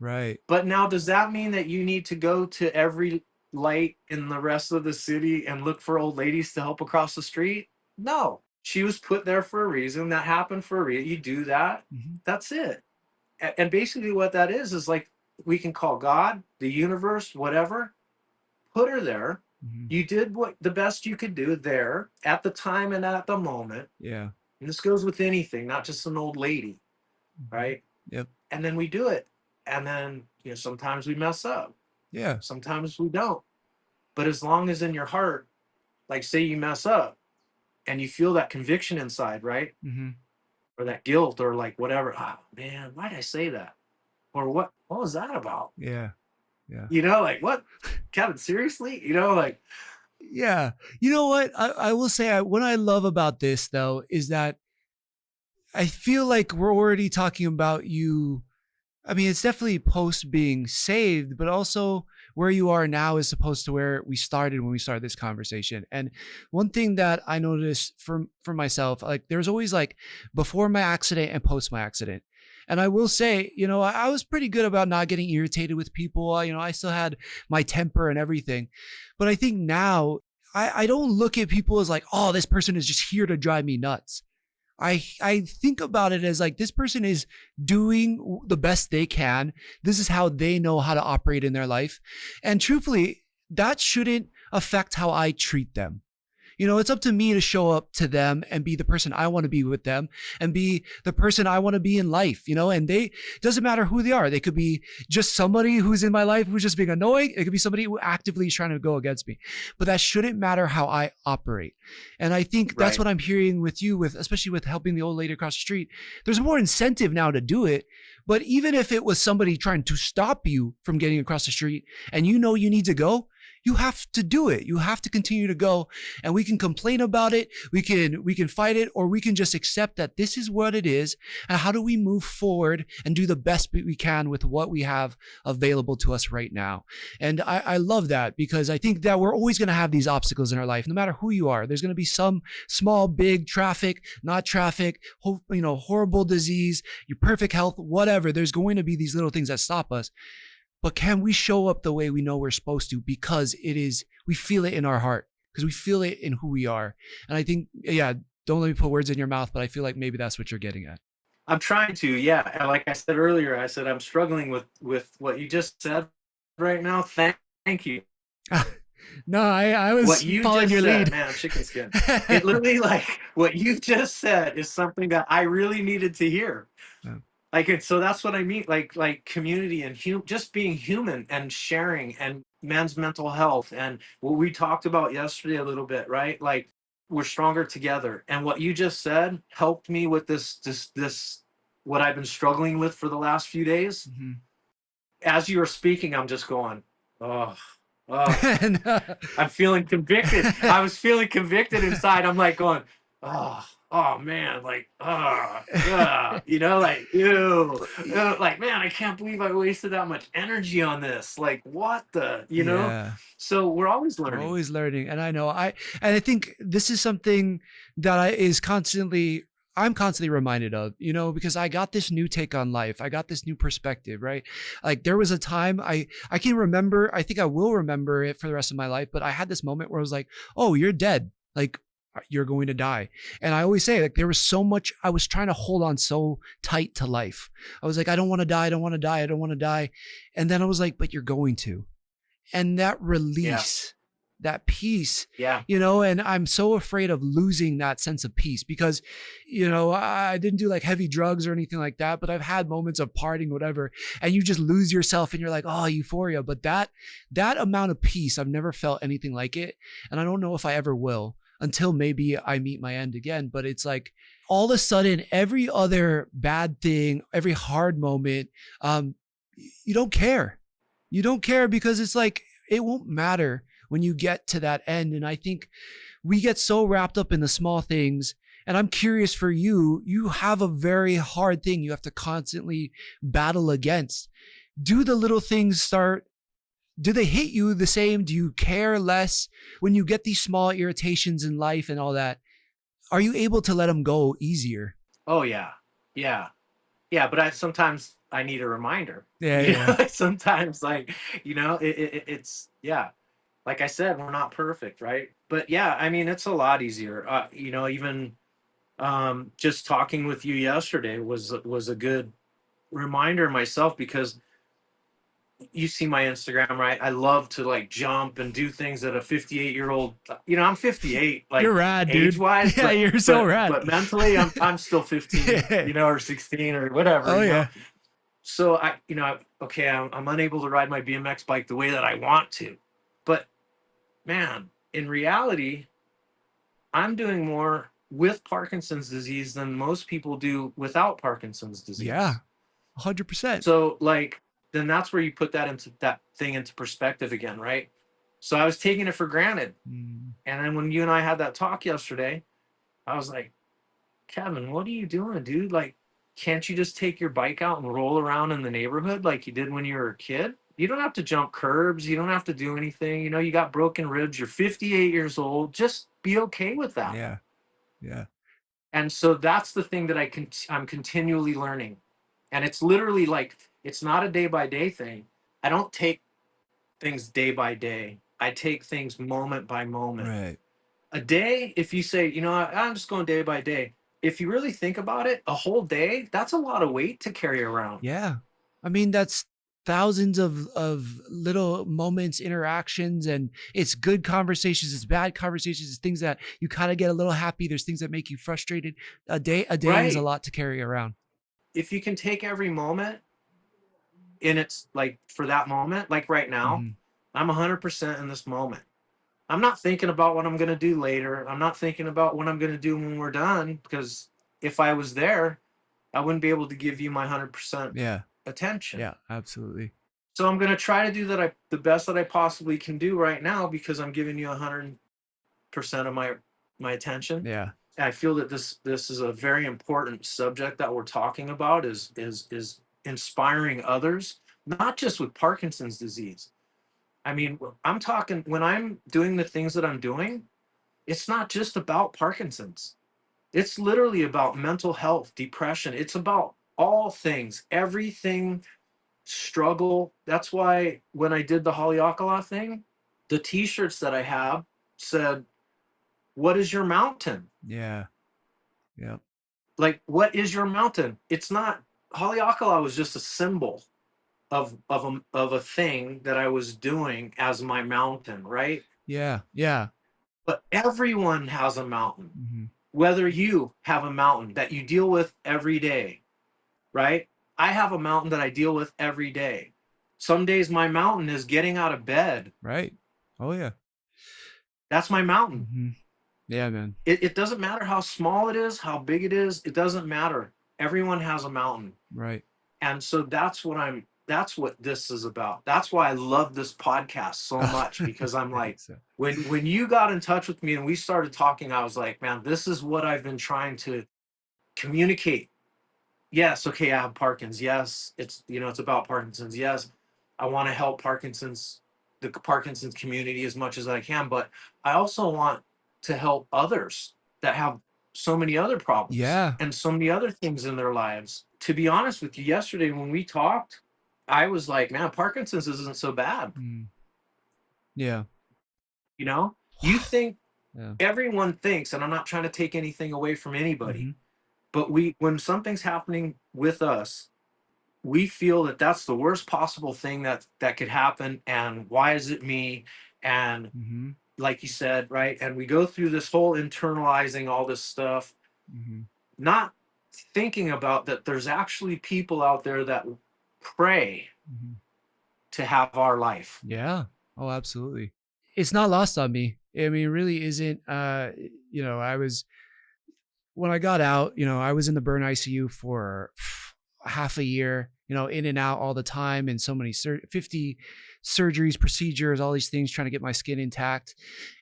Right. But now, does that mean that you need to go to every light in the rest of the city and look for old ladies to help across the street? No. She was put there for a reason. That happened for a reason. You do that. Mm-hmm. That's it. And basically what that is like, we can call God, the universe, whatever, put her there. Mm-hmm. You did what the best you could do there at the time and at the moment. Yeah. And this goes with anything, not just an old lady, right? Yep. And then we do it. And then, sometimes we mess up. Yeah. Sometimes we don't. But as long as in your heart, like say you mess up and you feel that conviction inside, right? Mm-hmm. Or that guilt or like whatever. Oh man, why'd I say that? Or what was that about? Yeah. Yeah. Like what? Kevin, seriously? Like. Yeah. You know what? I will say what I love about this though is that I feel like we're already talking about you. I mean, it's definitely post being saved, but also where you are now is opposed to where we started when we started this conversation. And one thing that I noticed for myself, like there's always like before my accident and post my accident. And I will say, I was pretty good about not getting irritated with people. I still had my temper and everything. But I think now I don't look at people as like, oh, this person is just here to drive me nuts. I think about it as like, this person is doing the best they can. This is how they know how to operate in their life. And truthfully, that shouldn't affect how I treat them. It's up to me to show up to them and be the person I want to be with them and be the person I want to be in life, and doesn't matter who they are. They could be just somebody who's in my life who's just being annoying. It could be somebody who actively is trying to go against me, but that shouldn't matter how I operate. And I think that's what I'm hearing with you, especially with helping the old lady across the street. There's more incentive now to do it. But even if it was somebody trying to stop you from getting across the street and you need to go, you have to do it. You have to continue to go, and we can complain about it. We can fight it, or we can just accept that this is what it is. And how do we move forward and do the best we can with what we have available to us right now? And I love that, because I think that we're always going to have these obstacles in our life, no matter who you are. There's going to be some small, big traffic, not traffic, horrible disease, your perfect health, whatever. There's going to be these little things that stop us. But can we show up the way we know we're supposed to? Because we feel it in our heart, because we feel it in who we are. And I think, yeah, don't let me put words in your mouth, but I feel like maybe that's what you're getting at. I'm trying to, yeah. And like I said earlier, I said I'm struggling with what you just said right now. Thank you. No, I was What you following just your said, lead. man, chicken skin. It literally, like, what you just said is something that I really needed to hear. Yeah. Like, so that's what I mean. Like community and just being human and sharing and men's mental health and what we talked about yesterday a little bit, right? Like, we're stronger together. And what you just said helped me with this what I've been struggling with for the last few days. Mm-hmm. As you were speaking, I'm just going, oh, oh. And, I'm feeling convicted. I was feeling convicted inside. I'm like going, oh man, like, like, ew, like, man, I can't believe I wasted that much energy on this. Like, what the. yeah. So we're always We're learning. always learning. And I think this is something that I'm constantly reminded of, because I got this new take on life. I got this new perspective, right? Like, there was a time I can remember, I think I will remember it for the rest of my life, but I had this moment where I was like, oh, you're dead. Like, you're going to die. And I always say, like, there was so much, I was trying to hold on so tight to life. I was like, I don't want to die. I don't want to die. I don't want to die. And then I was like, but you're going to. And that release, that peace, Yeah. and I'm so afraid of losing that sense of peace because, I didn't do like heavy drugs or anything like that, but I've had moments of partying, whatever, and you just lose yourself and you're like, oh, euphoria. But that amount of peace, I've never felt anything like it. And I don't know if I ever will until maybe I meet my end again. But it's like all of a sudden, every other bad thing, every hard moment, you don't care. You don't care because it's like, it won't matter when you get to that end. And I think we get so wrapped up in the small things. And I'm curious for you, you have a very hard thing you have to constantly battle against. Do the little things do they hit you the same? Do you care less when you get these small irritations in life and all that? Are you able to let them go easier? Oh yeah. Yeah. Yeah. But sometimes I need a reminder. Yeah. Sometimes, like, it's, yeah. Like I said, we're not perfect, right? But yeah, I mean, it's a lot easier. Even just talking with you yesterday was a good reminder myself, because you see my Instagram, right? I love to like jump and do things that a 58-year-old, I'm 58, like, You're rad, dude. age wise, Yeah, you're so rad. but mentally I'm still 15, or 16 or whatever. Oh, yeah. So okay, I'm unable to ride my BMX bike the way that I want to, but man, in reality, I'm doing more with Parkinson's disease than most people do without Parkinson's disease. Yeah, 100%. So, like, then that's where you put that thing into perspective again, right? So I was taking it for granted. And then when you and I had that talk yesterday, I was like, Kevin, what are you doing, dude? Like, can't you just take your bike out and roll around in the neighborhood like you did when you were a kid? You don't have to jump curbs. You don't have to do anything. You got broken ribs. You're 58 years old. Just be okay with that. Yeah. Yeah. And so that's the thing that I'm continually learning. And it's literally like, it's not a day by day thing. I don't take things day by day. I take things moment by moment. Right. A day, if you say, I'm just going day by day. If you really think about it, a whole day, that's a lot of weight to carry around. Yeah. I mean, that's thousands of little moments, interactions, and it's good conversations, it's bad conversations, it's things that you kind of get a little happy. There's things that make you frustrated. A day Right. is a lot to carry around. If you can take every moment in its, like, for that moment, like right now, I'm 100% in this moment. I'm not thinking about what I'm going to do later. I'm not thinking about what I'm going to do when we're done, because if I was there, I wouldn't be able to give you my 100% attention. Yeah, absolutely. So I'm going to try to do the best that I possibly can do right now, because I'm giving you 100% of my attention. Yeah. I feel that this is a very important subject that we're talking about, is inspiring others, not just with Parkinson's disease. I mean, I'm talking, when I'm doing the things that I'm doing, it's not just about Parkinson's. It's literally about mental health, depression. It's about all things, everything, struggle. That's why when I did the Haleakala thing, the t-shirts that I have said, "What is your mountain?" Yeah. Yeah. Like, what is your mountain? It's not, Haleakala was just a symbol of a thing that I was doing as my mountain, right? Yeah. Yeah. But everyone has a mountain. Hmm. Whether you have a mountain that you deal with every day, right? I have a mountain that I deal with every day. Some days my mountain is getting out of bed. Right. Oh yeah. That's my mountain. Hmm. Yeah, man. It doesn't matter how small it is, how big it is. It doesn't matter. Everyone has a mountain. Right. And so that's what this is about. That's why I love this podcast so much, because I'm like, So, when you got in touch with me and we started talking, I was like, man, this is what I've been trying to communicate. Yes, okay, I have Parkinson's. Yes, it's about Parkinson's. Yes, I want to help the Parkinson's community as much as I can, but I also want to help others that have so many other problems yeah. and so many other things in their lives. To be honest with you, yesterday when we talked, I was like, man, Parkinson's isn't so bad. Mm. Yeah. You know, you think, Yeah. everyone thinks, and I'm not trying to take anything away from anybody, Hmm. but when something's happening with us, we feel that that's the worst possible thing that could happen, and why is it me? And Hmm. like you said, right, and we go through this whole internalizing all this stuff, Hmm. not thinking about that there's actually people out there that pray Hmm. to have our life. Yeah. Oh, absolutely. It's not lost on me. I mean, it really isn't. I was when I got out, I was in the burn ICU for half a year, in and out all the time, and so many 50 surgeries, procedures, all these things trying to get my skin intact.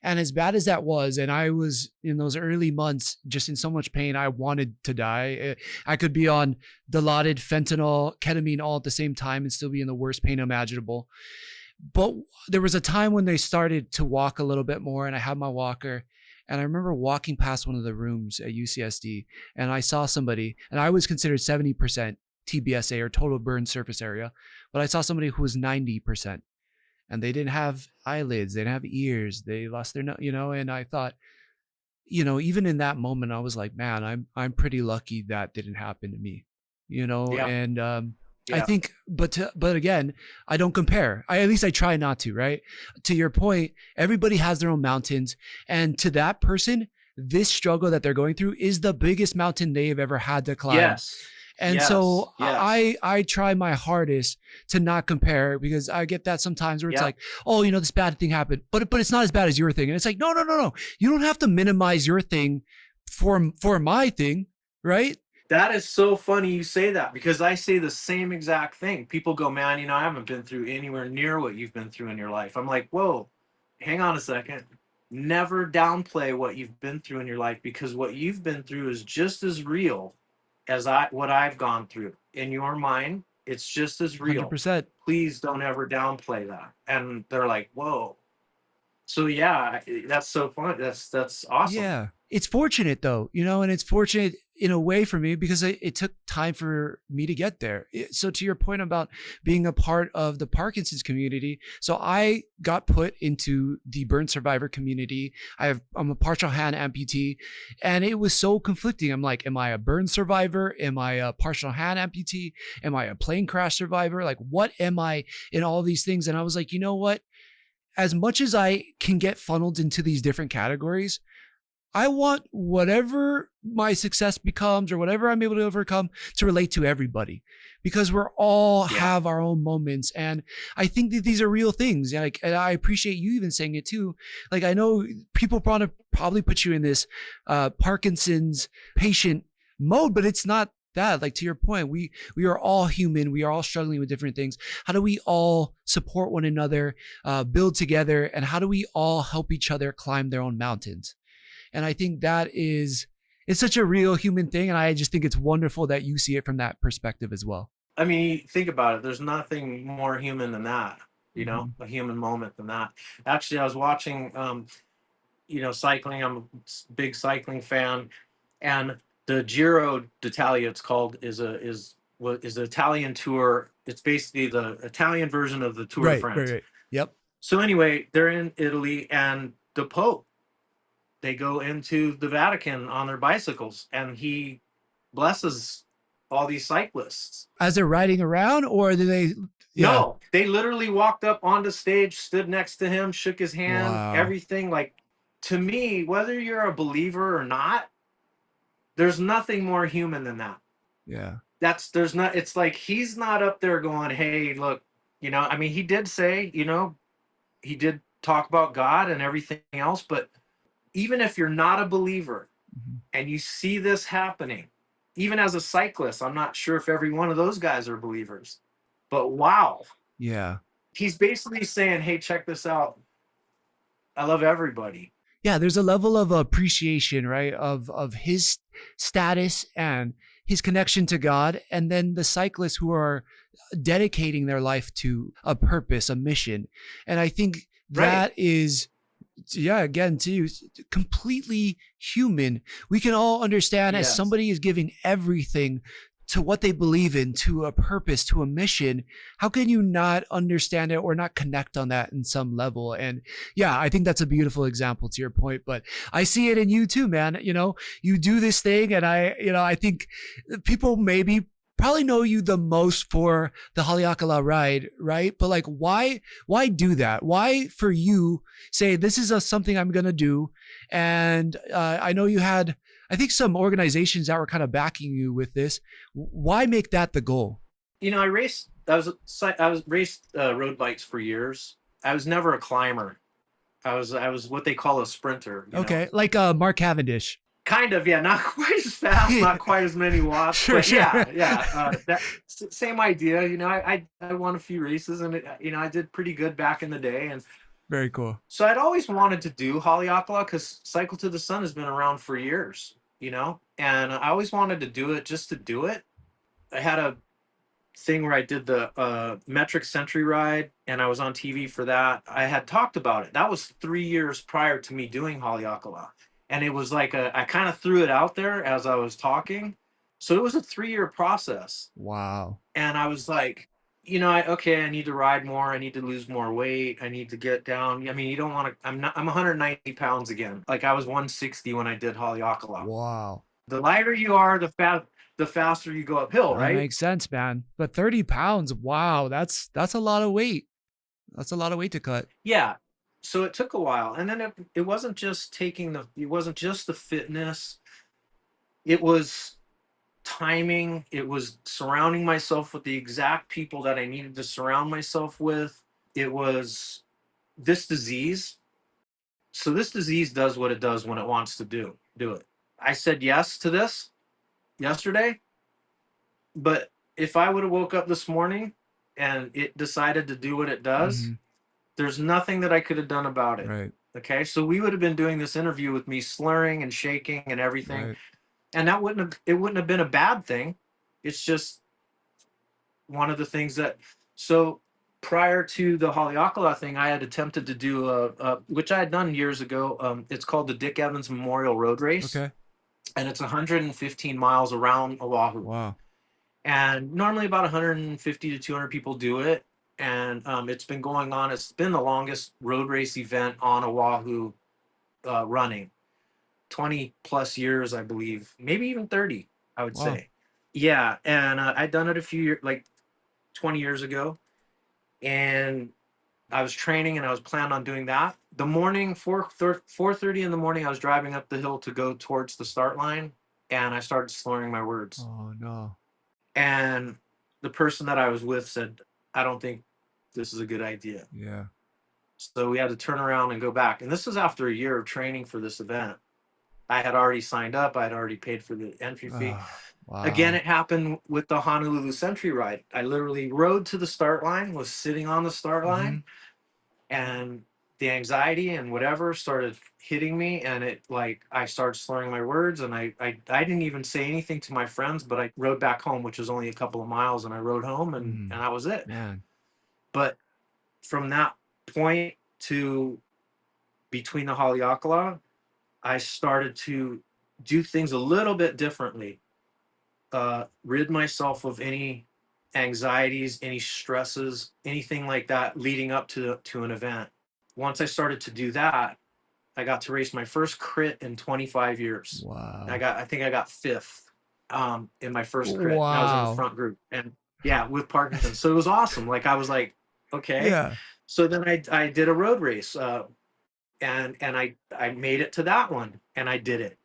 And as bad as that was, and I was in those early months just in so much pain, I wanted to die. I could be on Dilaudid, fentanyl, ketamine all at the same time and still be in the worst pain imaginable. But there was a time when they started to walk a little bit more, and I had my walker. And I remember walking past one of the rooms at UCSD, and I saw somebody, and I was considered 70% TBSA, or total burn surface area, but I saw somebody who was 90%, and they didn't have eyelids, they didn't have ears, they lost their nose, and I thought, even in that moment, I was like, man, I'm pretty lucky that didn't happen to me, Yeah, and I yeah, think, but again, I don't compare. At least I try not to, right? To your point, everybody has their own mountains, and to that person, this struggle that they're going through is the biggest mountain they have ever had to climb. yes, And yes, so yes, I try my hardest to not compare, because I get that sometimes where it's yeah. like, oh, this bad thing happened, but it's not as bad as your thing. And it's like, no, no, no, no. You don't have to minimize your thing for my thing, right? That is so funny you say that, because I say the same exact thing. People go, man, I haven't been through anywhere near what you've been through in your life. I'm like, whoa, hang on a second. Never downplay what you've been through in your life, because what you've been through is just as real as what I've gone through. In your mind, it's just as real. 100%. Please don't ever downplay that. And they're like, whoa. So yeah, that's so fun. That's awesome. Yeah. It's fortunate though, and it's fortunate in a way for me, because it took time for me to get there. So to your point about being a part of the Parkinson's community, so I got put into the burn survivor community. I'm a partial hand amputee, and it was so conflicting. I'm like, am I a burn survivor? Am I a partial hand amputee? Am I a plane crash survivor? Like, what am I in all these things? And I was like, you know what? As much as I can get funneled into these different categories, I want whatever my success becomes, or whatever I'm able to overcome, to relate to everybody, because we're all Yeah. have our own moments. And I think that these are real things. Like, and I appreciate you even saying it too. Like, I know people probably put you in this Parkinson's patient mode, but it's not that, like to your point, we are all human. We are all struggling with different things. How do we all support one another, build together, and how do we all help each other climb their own mountains? And I think that is, it's such a real human thing. And I just think it's wonderful that you see it from that perspective as well. I mean, think about it. There's nothing more human than that, Mm-hmm. a human moment than that. Actually, I was watching, cycling. I'm a big cycling fan, and the Giro d'Italia, it's called, is the Italian tour. It's basically the Italian version of the Tour de Right, right, France. right. Yep. So anyway, they're in Italy, and the Pope, they go into the Vatican on their bicycles, and he blesses all these cyclists. As they're riding around, or do they? Yeah. No, they literally walked up onto stage, stood next to him, shook his hand, Wow. everything. Like, to me, whether you're a believer or not, there's nothing more human than that. Yeah. There's not, it's like he's not up there going, hey, look, I mean, he did say, he did talk about God and everything else, but even if you're not a believer Mhm. and you see this happening, even as a cyclist, I'm not sure if every one of those guys are believers, but wow, Yeah. he's basically saying, hey, check this out. I love everybody. Yeah, there's a level of appreciation, right, of his status and his connection to God, and then the cyclists who are dedicating their life to a purpose, a mission. And I think Right. that is, yeah, again, too, completely human. We can all understand, as Yes. somebody is giving everything to what they believe in, to a purpose, to a mission, how can you not understand it or not connect on that in some level? And yeah, I think that's a beautiful example to your point, but I see it in you too, man. You do this thing, and I think people maybe probably know you the most for the Haleakala ride, right? But like, why do that? Why, for you, say this is something I'm gonna do? And I know you had, I think, some organizations that were kind of backing you with this. Why make that the goal? I raced. I was raced road bikes for years. I was never a climber. I was what they call a sprinter. Okay, like Mark Cavendish. Kind of, yeah, not quite as fast, not quite as many watts, Sure, but sure. yeah, yeah. Same idea. I won a few races, and I did pretty good back in the day, and Very cool. so I'd always wanted to do Haleakala because Cycle to the Sun has been around for years, and I always wanted to do it just to do it. I had a thing where I did the metric century ride, and I was on TV for that. I had talked about it. That was 3 years prior to me doing Haleakala. And it was like I kind of threw it out there as I was talking. So it was a 3-year process. Wow. And I was like, I need to ride more. I need to lose more weight. I need to get down. I mean, you don't want to, I'm 190 pounds again. Like I was 160 when I did Haleakala. Wow. The lighter you are, the faster you go uphill, That right? makes sense, man. But 30 pounds, wow, that's a lot of weight. That's a lot of weight to cut. Yeah. So it took a while. And then it wasn't just it wasn't just the fitness. It was timing. It was surrounding myself with the exact people that I needed to surround myself with. It was this disease. So this disease does what it does when it wants to do it. I said yes to this yesterday, but if I would have woke up this morning and it decided to do what it does, Mm-hmm. there's nothing that I could have done about it. Right. Okay. So we would have been doing this interview with me slurring and shaking and everything. Right. And it wouldn't have been a bad thing. It's just one of the things so prior to the Haleakala thing, I had attempted to do which I had done years ago. It's called the Dick Evans Memorial Road Race, Okay. and it's 115 miles around Oahu. Wow. And normally about 150 to 200 people do it. And it's been going on. It's been the longest road race event on Oahu running. 20 plus years, I believe, maybe even 30, I would Wow. say. Yeah. And I'd done it a few years, like 20 years ago. And I was training and I was planning on doing that. The morning, 4:30 in the morning, I was driving up the hill to go towards the start line. And I started slurring my words. Oh no. And the person that I was with said, I don't think this is a good idea. Yeah. So we had to turn around and go back. And this was after a year of training for this event. I had already signed up. I had already paid for the entry fee. Ah. Again, Wow. it happened with the Honolulu Century Ride. I literally rode to the start line, was sitting on the start Hmm. line, and the anxiety and whatever started hitting me, and it like I started slurring my words, and I didn't even say anything to my friends, but I rode back home, which was only a couple of miles, and I rode home, and that was it. Man. But from that point to between the Haleakala, I started to do things a little bit differently, rid myself of any anxieties, any stresses, anything like that leading up to an event. Once I started to do that, I got to race my first crit in 25 years. Wow. I think I got fifth in my first crit, and I was in the Wow. front group. And yeah, with Parkinson, so it was awesome. Like I was like, okay. Yeah. So then I did a road race, and I made it to that one, and I did it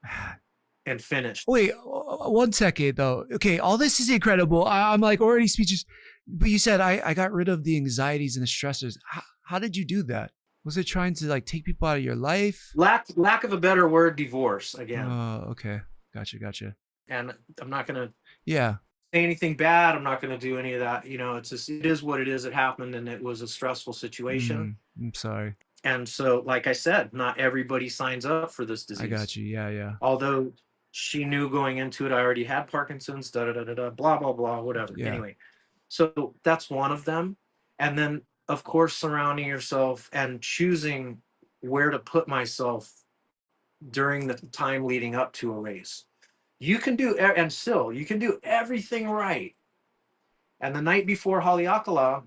and finished. Wait, 1 second though. Okay, all this is incredible. I'm like already speechless. But you said I got rid of the anxieties and the stressors. How did you do that? Was it trying to like take people out of your life? Lack of a better word, divorce again. Oh, okay. Gotcha, gotcha. And I'm not gonna Yeah. say anything bad. I'm not gonna do any of that. You know, it's just it is what it is. It happened, and it was a stressful situation. I'm sorry. And so, like I said, not everybody signs up for this I disease. got you. Yeah, yeah. Although she knew going into it, I already had Parkinson's. Da da da da da. Blah blah blah. Whatever. Yeah. Anyway, so that's one of them. And then, of course, surrounding yourself and choosing where to put myself during the time leading up to a race. You can do, and still, you can do everything right. And the night before Haleakala,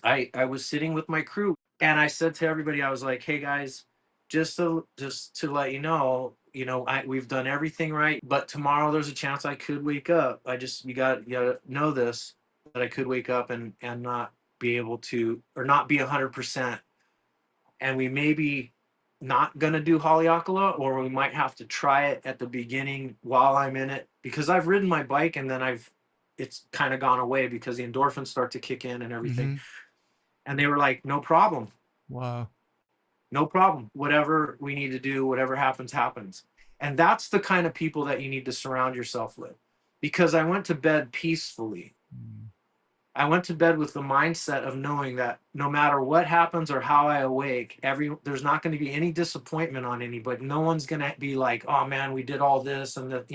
I was sitting with my crew, and I said to everybody, I was like, "Hey guys, just to let you know, we've done everything right, but tomorrow there's a chance I could wake up. I just you gotta know this, that I could wake up and not be able to, or not be 100%, and we may be not gonna do Haleakala, or we might have to try it at the beginning while I'm in it, because I've ridden my bike and then it's kind of gone away because the endorphins start to kick in and everything." Mm-hmm. And they were like, "No problem, Wow. no problem. Whatever we need to do, whatever happens, happens." And that's the kind of people that you need to surround yourself with. Because I went to bed peacefully. Mm. I went to bed with the mindset of knowing that no matter what happens or how I awake, there's not going to be any disappointment on anybody. No one's going to be like, "Oh man, we did all this," and that,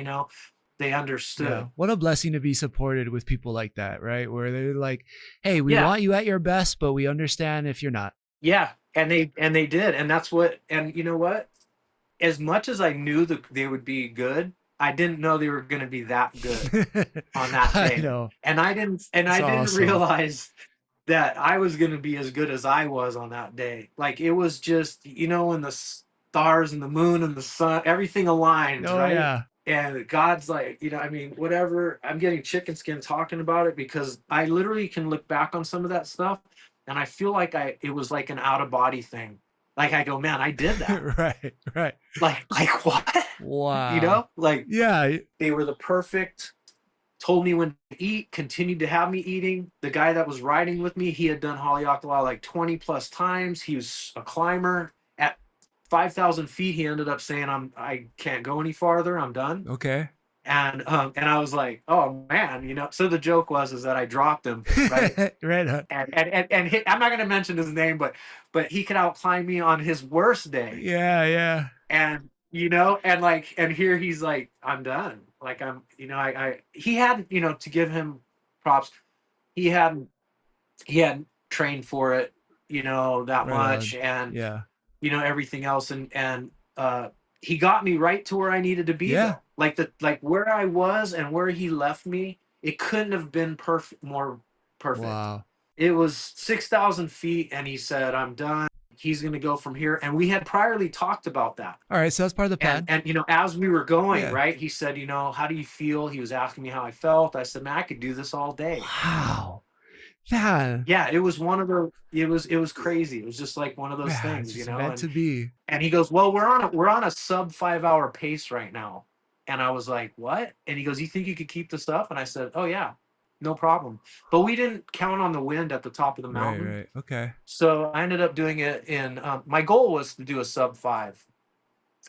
they Yeah. understood. What a blessing to be supported with people like that, right? Where they're like, hey, we Yeah, want you at your best, but we understand if you're not. yeah, and they did, and that's what. And you know what? As much as I knew that they would be good, I didn't know they were going to be that good on that I day. know. And It's I didn't awesome. realize that I was going to be as good as I was on that day. Like it was just, when the stars and the moon and the sun, everything aligns, Oh, right? yeah. And God's like, I mean, whatever. I'm getting chicken skin talking about it because I literally can look back on some of that stuff, and I feel like it was like an out of body thing. Like I go, man, I did that. Right, right. Like what? Wow. Like Yeah. they were the perfect, told me when to eat, continued to have me eating. The guy that was riding with me, he had done Haleakala like 20 plus times. He was a climber. At 5,000 feet, he ended up saying, I can't go any farther. I'm done. Okay. And I was like, oh man, So the joke was is that I dropped him, right? Right on. I'm not going to mention his name, but he could outclimb me on his worst day. Yeah, yeah. And and here he's like, I'm done. Like I'm, I he had, to give him props, he hadn't he hadn't trained for it, that Right much, on. and Yeah. everything else, and he got me right to where I needed to be, Yeah. though. Like where I was and where he left me, it couldn't have been more perfect. Wow. It was 6,000 feet, and he said, I'm done. He's going to go from here. And we had priorly talked about that. All right. So that's part of the And, plan. and, as we were going, Yeah. right, he said, how do you feel? He was asking me how I felt. I said, man, I could do this all day. Wow. Yeah. Yeah, it was one of the, it was crazy. It was just like one of those Yeah. It's things, just meant to be. and he goes, well, we're on a sub 5 hour pace right now. And I was like, what? And he goes, you think you could keep this up? And I said, oh yeah, no problem. But we didn't count on the wind at the top of the Right, mountain. right. Okay. So I ended up doing it in, my goal was to do a sub 5.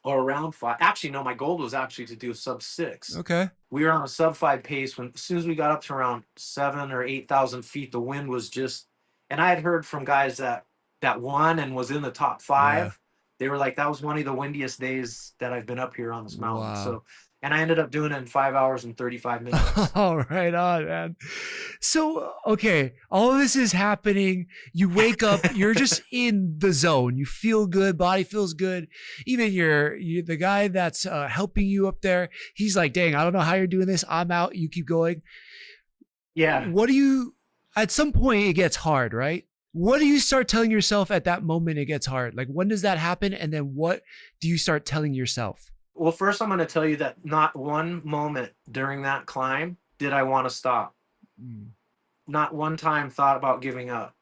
or around 5. Actually, no, my goal was actually to do a sub 6. Okay. We were on a sub 5 pace when as soon as we got up to around 7 or 8,000 feet, the wind was just, and I had heard from guys that won and was in the top Yeah. 5. They were like, that was one of the windiest days that I've been up here on this mountain. Wow. So, and I ended up doing it in 5 hours and 35 minutes. All right on, man. So, okay, all of this is happening. You wake up, you're just in the zone. You feel good, body feels good. Even the guy that's helping you up there, he's like, dang, I don't know how you're doing this. I'm out. You keep going. Yeah. What do you, at some point, it gets hard, right? What do you start telling yourself at that moment it gets hard? Like, when does that happen? And then what do you start telling yourself? Well, first, I'm going to tell you that not one moment during that climb did I want to stop. Mm. Not one time thought about giving up,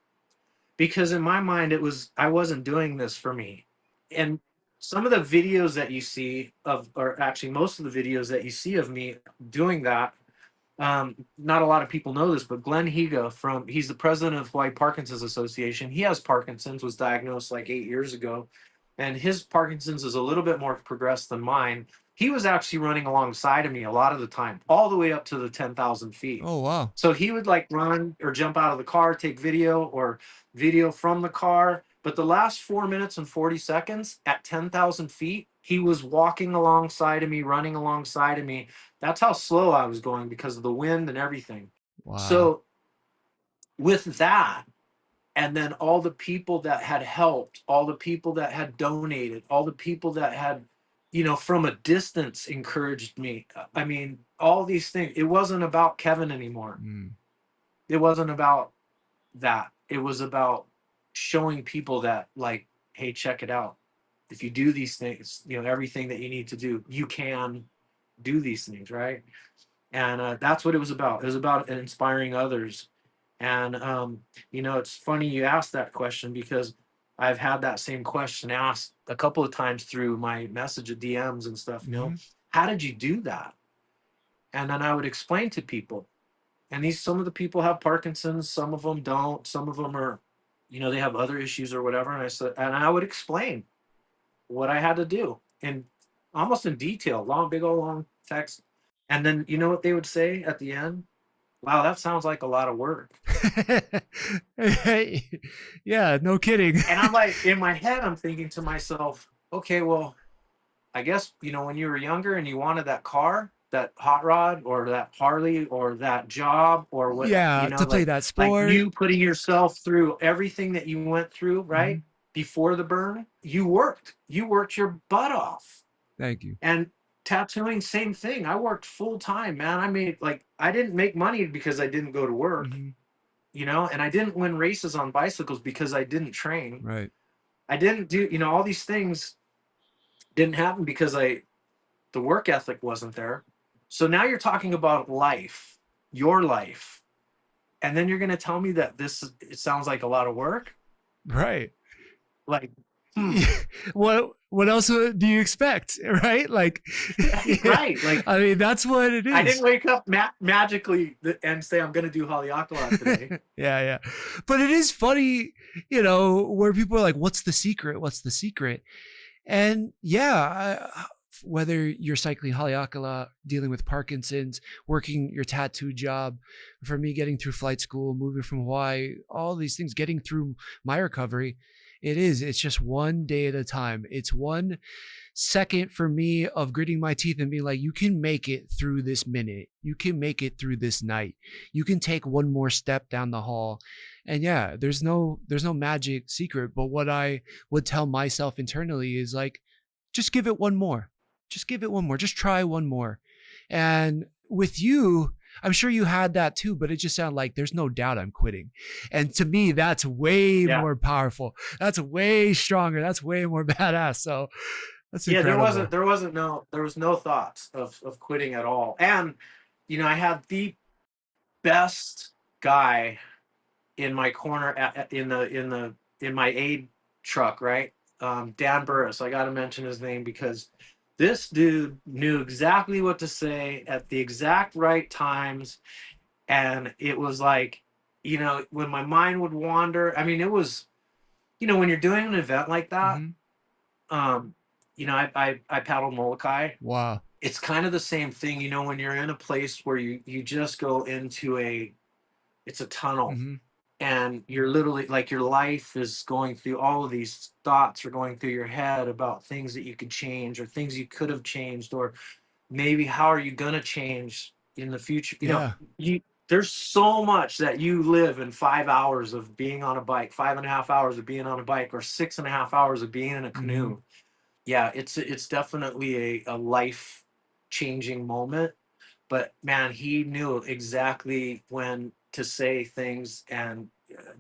because in my mind I wasn't doing this for me. And some of the videos that you see of, or actually most of the videos that you see of me doing that, not a lot of people know this, but Glenn Higa, he's the president of Hawaii Parkinson's Association. He has Parkinson's, was diagnosed like 8 years ago, and his Parkinson's is a little bit more progressed than mine. He was actually running alongside of me a lot of the time, all the way up to the 10,000 feet. Oh, wow. So he would like run or jump out of the car, take video or video from the car. But the last 4 minutes and 40 seconds at 10,000 feet, he was walking alongside of me, running alongside of me. That's how slow I was going because of the wind and everything. Wow. So with that, and then all the people that had helped, all the people that had donated, all the people that had, from a distance encouraged me. I mean, all these things. It wasn't about Kevin anymore. Mm. It wasn't about that. It was about showing people that, like, hey, check it out. If you do these things, everything that you need to do, you can do these things, right? And that's what it was about. It was about inspiring others. And it's funny you asked that question, because I've had that same question asked a couple of times through my message of DMs and stuff. Mm-hmm. How did you do that? And then I would explain to people. And some of the people have Parkinson's, some of them don't, some of them are, they have other issues or whatever. And I would explain what I had to do, and almost in detail, big old long text. And then you know what they would say at the end? Wow, that sounds like a lot of work. Yeah, no kidding. And I'm like, in my head, I'm thinking to myself, okay, well, I guess, when you were younger and you wanted that car, that hot rod or that Harley or that job or what, Yeah, to play that like sport. you putting yourself through everything that you went through, right? Mm-hmm. Before the burn, you worked your butt off. Thank you. And tattooing, same thing. I worked full time, man. I didn't make money because I didn't go to work, Mm-hmm. and I didn't win races on bicycles because I didn't train. Right. I didn't do, all these things didn't happen because the work ethic wasn't there. So now you're talking about life, your life. And then you're going to tell me that it sounds like a lot of work. Right. Like, what else do you expect? Right. Like, right. Like, I mean, that's what it is. I didn't wake up magically and say, I'm going to do Haleakala today. Yeah. But it is funny, where people are like, what's the secret? What's the secret? And yeah, whether you're cycling Haleakala, dealing with Parkinson's, working your tattoo job, for me, getting through flight school, moving from Hawaii, all these things, getting through my recovery, it's just one day at a time. It's 1 second for me of gritting my teeth and being like, you can make it through this minute. You can make it through this night. You can take one more step down the hall. And yeah, there's no magic secret. But what I would tell myself internally is like, just give it one more. Just give it one more. Just try one more. And with you, I'm sure you had that too, but it just sounded like there's no doubt I'm quitting. And to me, that's way more powerful. That's way stronger. That's way more badass. So that's incredible. There was no thoughts of quitting at all. And, I had the best guy in my corner in my aid truck, right? Dan Burris. I got to mention his name because this dude knew exactly what to say at the exact right times. And it was like, when my mind would wander, I mean, it was, when you're doing an event like that, I paddle Molokai. Wow. It's kind of the same thing, when you're in a place where you just go into it's a tunnel, Hmm. and you're literally like your life is going through, all of these thoughts are going through your head about things that you could change or things you could have changed, or maybe how are you going to change in the future. Yeah. You There's so much that you live in 5 hours of being on a bike, 5.5 hours of being on a bike, or 6.5 hours of being in a Hmm. canoe. Yeah, it's definitely a life changing moment. But man, he knew exactly when to say things, and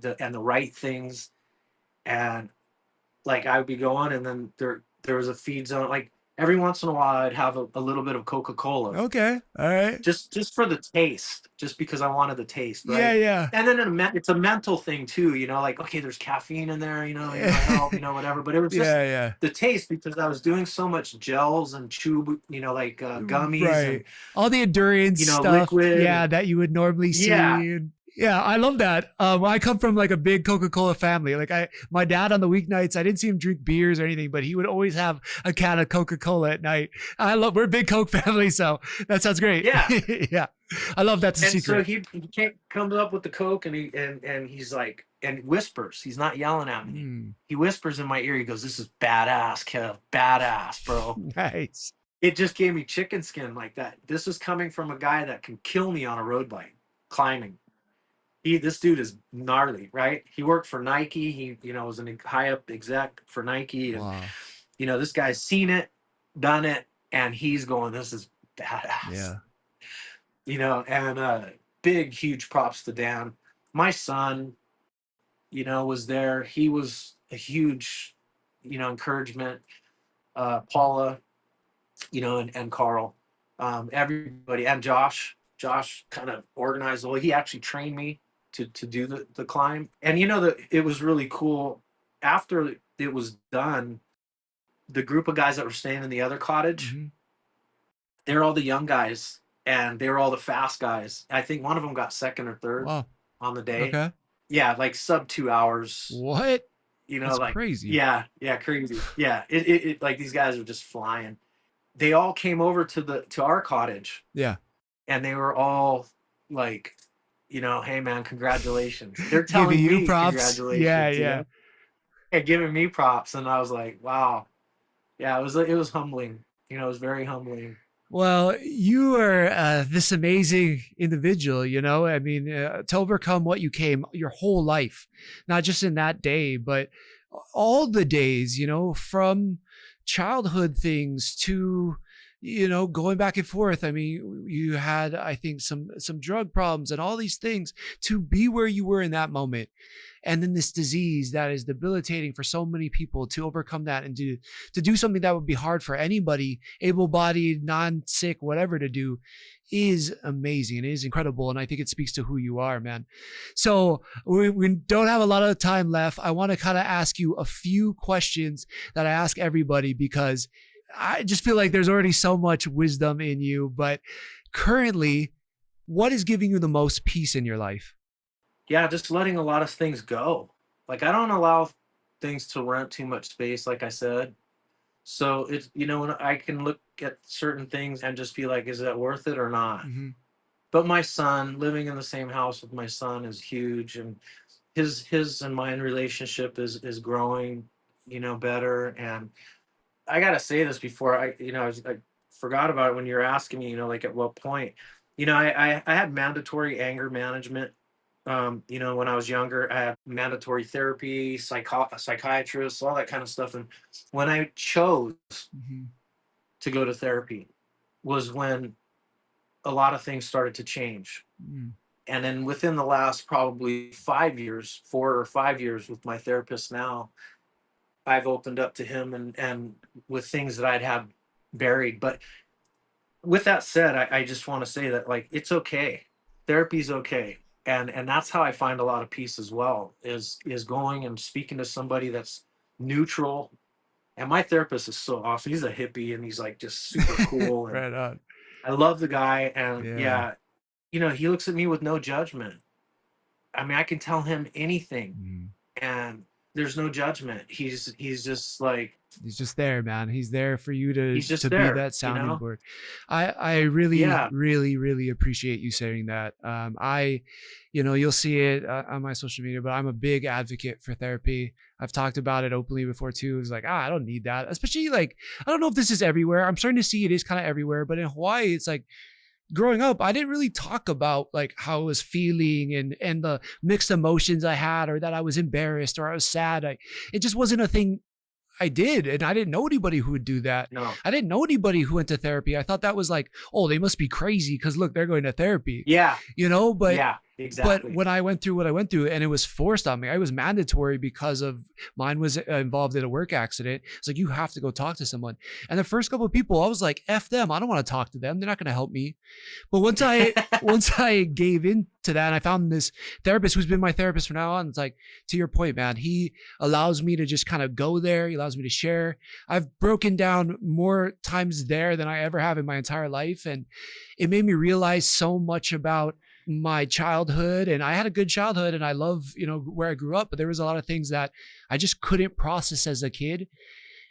the right things. And like I would be going, and then there was a feed zone. Like every once in a while, I'd have a little bit of Coca-Cola, Okay. All right. just for the taste, just because I wanted the taste, Yeah. right? Yeah. And then it's a mental thing too, like, okay, there's caffeine in there, help, whatever. But it was just Yeah. Yeah. the taste, because I was doing so much gels and chew, like gummies and Right. All the endurance stuff, liquid, yeah, and that you would normally yeah, see. And yeah, I love that. I come from like a big Coca-Cola family. Like my dad on the weeknights, I didn't see him drink beers or anything, but he would always have a can of Coca-Cola at night. We're a big Coke family, so that sounds great. yeah. Yeah. I love that's a And so secret. he comes up with the Coke, and he's like, and whispers. He's not yelling at me. Mm, He whispers in my ear. He goes, "This is badass, Kev. Badass, bro." nice. It just gave me chicken skin like that. This is coming from a guy that can kill me on a road bike climbing. This dude is gnarly, right? He worked for Nike. He, was a high up exec for Nike, and Wow. this guy's seen it, done it, and he's going, "This is badass." Yeah. And big, huge props to Dan. My son, was there. He was a huge, encouragement. Paula, and Carl, everybody, and Josh. Josh kind of organized. Well, he actually trained me to do the climb, and that it was really cool. After it was done, the group of guys that were staying in the other cottage, Hmm. they're all the young guys, and they were all the fast guys. I think one of them got second or third Wow. on the day. Okay. Yeah, like sub 2 hours. What? That's Like, crazy. yeah, yeah, crazy. Yeah, it like these guys were just flying. They all came over to our cottage, Yeah. and they were all like, "Hey man, congratulations." They're Giving telling you me props. Yeah. congratulations, Yeah. and giving me props, and I was like, "Wow." Yeah, it was humbling. It was very humbling. Well, you are this amazing individual, I mean, to overcome what you came your whole life, not just in that day, but all the days, from childhood things to, going back and forth. I mean, you had, I think, some drug problems and all these things to be where you were in that moment. And then this disease that is debilitating for so many people, to overcome that and to do something that would be hard for anybody, able-bodied, non-sick, whatever, to do, is amazing. It is incredible. And I think it speaks to who you are, man. So we don't have a lot of time left. I want to kind of ask you a few questions that I ask everybody, because I just feel like there's already so much wisdom in you. But currently, what is giving you the most peace in your life? Yeah, just letting a lot of things go. Like, I don't allow things to rent too much space, like I said. So it's, when I can look at certain things and just be like, is that worth it or not? Mm-hmm. But my son, living in the same house with my son is huge, and his and mine relationship is growing, better. And I gotta say this before I forgot about it when you were asking me, like at what point. I had mandatory anger management. When I was younger, I had mandatory therapy, psychiatrist, all that kind of stuff. And when I chose Mm-hmm. to go to therapy was when a lot of things started to change. Mm-hmm. And then within the last probably 5 years, 4 or 5 years with my therapist now, I've opened up to him, and with things that I'd had buried. But with that said, I just want to say that, like, it's okay. Therapy's okay. And that's how I find a lot of peace as well, is going and speaking to somebody that's neutral. And my therapist is so awesome. He's a hippie, and he's like just super cool. And Right on. I love the guy. And Yeah. yeah, he looks at me with no judgment. I mean, I can tell him anything. Mm. And there's no judgment. He's just like, He's just there, man. He's there for you he's to just be there, that you sounding know? board. I really Yeah. really really appreciate you saying that. I, you'll see it on my social media, but I'm a big advocate for therapy. I've talked about it openly before too. It's like, I don't need that. Especially like, I don't know if this is everywhere. I'm starting to see it is kind of everywhere, but in Hawaii, it's like, growing up, I didn't really talk about like how I was feeling and the mixed emotions I had, or that I was embarrassed or I was sad. It just wasn't a thing I did. And I didn't know anybody who would do that. No. I didn't know anybody who went to therapy. I thought that was like, oh, they must be crazy because look, they're going to therapy, Yeah. but Yeah. Exactly. when I went through what I went through and it was forced on me, I was mandatory because of mine was involved in a work accident. It's like, you have to go talk to someone. And the first couple of people, I was like, F them. I don't want to talk to them. They're not going to help me. But once I gave in to that and I found this therapist who's been my therapist from now on, it's like, to your point, man, he allows me to just kind of go there. He allows me to share. I've broken down more times there than I ever have in my entire life. And it made me realize so much about my childhood. And I had a good childhood and I love, where I grew up, but there was a lot of things that I just couldn't process as a kid.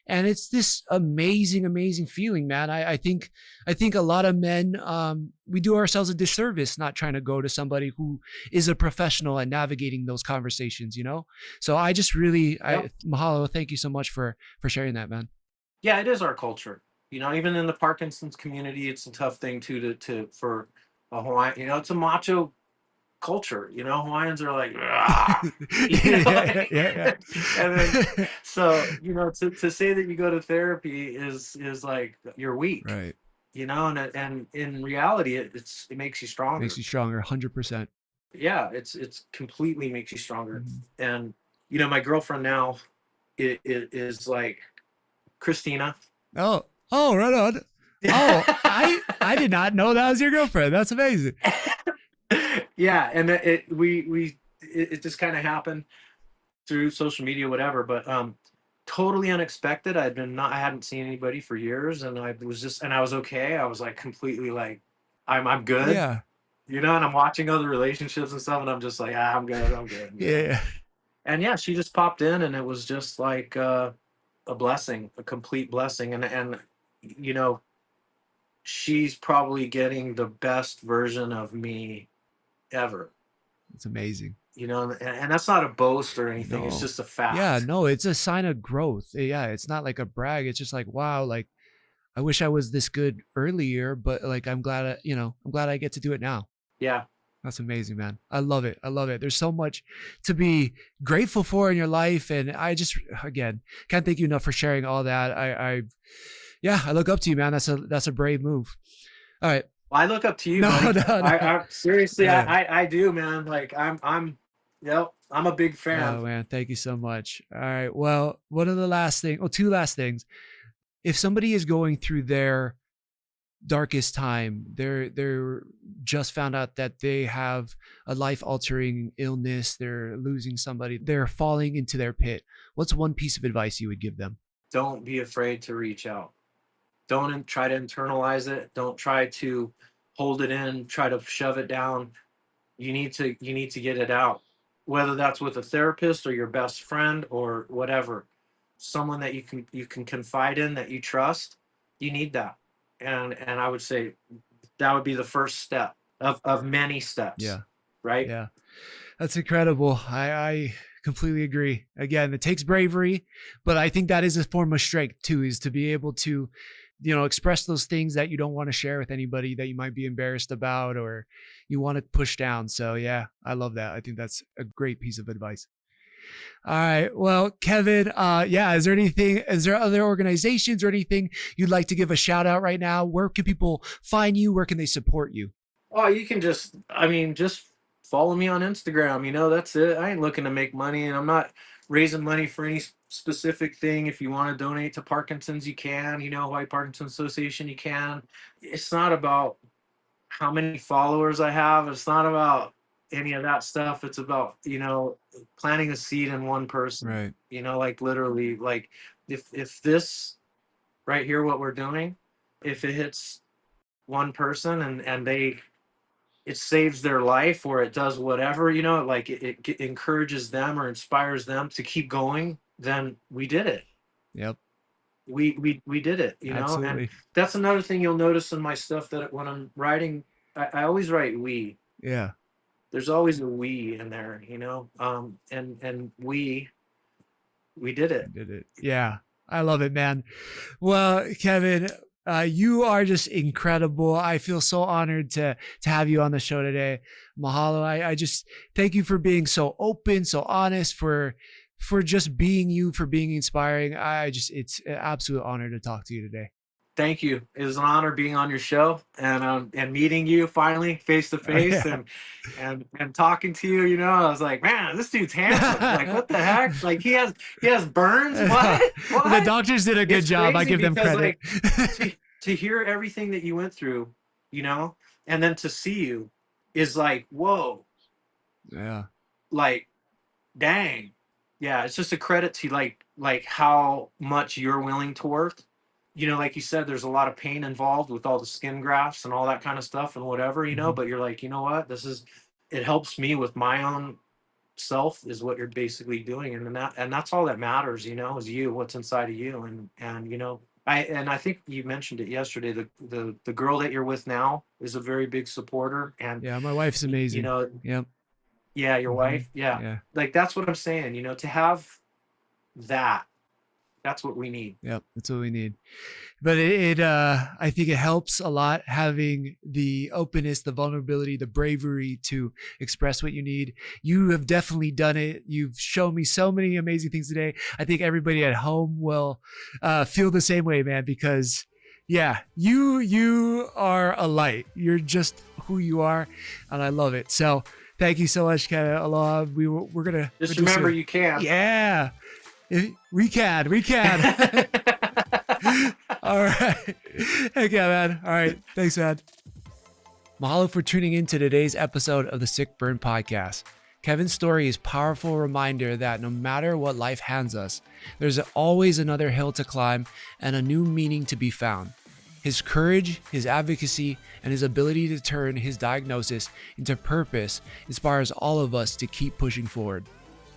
And it's this amazing, amazing feeling, man. I think a lot of men, we do ourselves a disservice not trying to go to somebody who is a professional at navigating those conversations, So I just really, Yep. Mahalo, thank you so much for sharing that, man. Yeah, it is our culture. Even in the Parkinson's community, it's a tough thing too for a Hawaiian. It's a macho culture. Hawaiians are like, "Rah!" Yeah, like, yeah, and then yeah. so to say that you go to therapy is like you're weak. Right. And in reality, it makes you Makes stronger. you stronger, 100%. Yeah, it's completely makes you stronger. Mhm. And my girlfriend now, it is like Christina. Oh, oh, right on. Oh, I did not know that was your girlfriend. That's amazing. Yeah, and it just kind of happened through social media, whatever. But totally unexpected. I hadn't seen anybody for years, and I was okay. I was like completely like, I'm good, Yeah. and I'm watching other relationships and stuff, and I'm just like, I'm good, I'm good, Yeah. And yeah, she just popped in, and it was just like a blessing, a complete blessing, and you know, she's probably getting the best version of me ever. It's amazing. And that's not a boast or anything. It's No. just a Yeah, fact. no, it's a sign of growth. Yeah, it's not like a brag. It's just like, wow, like I wish I was this good earlier, but like I'm glad I'm glad I get to do it now. Yeah. That's amazing, man. I love it. I love it. There's so much to be grateful for in your life. And I just, again, can't thank you enough for sharing all that. Yeah, I look up to you, man. That's a brave move. All right. Well, I look up to you, No, buddy. no, no. I seriously, Yeah. I do, man. Like yep, I'm a big fan. Oh man, thank you so much. All right. Well, one of the last thing, oh, two last things. If somebody is going through their darkest time, they're just found out that they have a life altering illness, they're losing somebody, they're falling into their pit. What's one piece of advice you would give them? Don't be afraid to reach out. Don't try to internalize it. Don't try to hold it in, try to shove it down. You need to get it out. Whether that's with a therapist or your best friend or whatever. Someone that you can confide in, that you trust. You need that. And I would say that would be the first step of many steps, Yeah. right? Yeah. That's incredible. I completely agree. Again, it takes bravery, but I think that is a form of strength too, is to be able to, express those things that you don't want to share with anybody, that you might be embarrassed about or you want to push down. So yeah, I love that. I think that's a great piece of advice. All right. Well, Kevin, yeah, is there other organizations or anything you'd like to give a shout out right now? Where can people find you? Where can they support you? Oh, you can just follow me on Instagram. That's it. I ain't looking to make money, and I'm not raising money for any specific thing. If you want to donate to Parkinson's, you can. Hawaii Parkinson's Association, you can. It's not about how many followers I have. It's not about any of that stuff. It's about planting a seed in one person. Right. Like literally, like if this right here, what we're doing, if it hits one person and they it saves their life or it does whatever, like it encourages them or inspires them to keep going, then we did it. Yep. We did it, and Absolutely. that's another thing you'll notice in my stuff, that when I'm writing, I always write we. Yeah. There's always a we in there, and we did We it. did it. Yeah. I love it, man. Well, Kevin, you are just incredible. I feel so honored to have you on the show today. Mahalo. I just thank you for being so open, so honest, for just being you, for being inspiring. It's an absolute honor to talk to you today. Thank you. It was an honor being on your show, and meeting you finally face to face, Yeah. and talking to you. I was like, man, this dude's handsome. Like, what the heck? Like, he has burns. What? The doctors did a good It's job. I crazy give them because, credit. to hear everything that you went through, and then to see you is like, whoa, Yeah. like, dang. Yeah, it's just a credit to like how much you're willing to work. Like you said, there's a lot of pain involved with all the skin grafts and all that kind of stuff and whatever, Mhm. but you're like, you know what? It helps me with my own self, is what you're basically doing. And that's all that matters, is what's inside of you. I think you mentioned it yesterday. The girl that you're with now is a very big supporter. And, Yeah. My wife's amazing. Yep. yeah, your Mhm. wife. Yeah. Yeah. Like, that's what I'm saying, to have that, that's what we need. Yep. That's what we need. But I think it helps a lot having the openness, the vulnerability, the bravery to express what you need. You have definitely done it. You've shown me so many amazing things today. I think everybody at home will feel the same way, man, because yeah, you are a light. You're just who you are, and I love it. So thank you so much, Kevin. Aloha. We're gonna Just remember, you can. Yeah, we can. All right. Heck yeah, man. All right. Thanks, man. Mahalo for tuning in to today's episode of the Sick Burn Podcast. Kevin's story is a powerful reminder that no matter what life hands us, there's always another hill to climb and a new meaning to be found. His courage, his advocacy, and his ability to turn his diagnosis into purpose inspires all of us to keep pushing forward.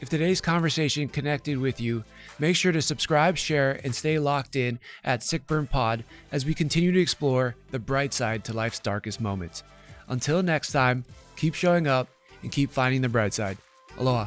If today's conversation connected with you, make sure to subscribe, share, and stay locked in at Sick Burn Pod as we continue to explore the bright side to life's darkest moments. Until next time, keep showing up and keep finding the bright side. Aloha.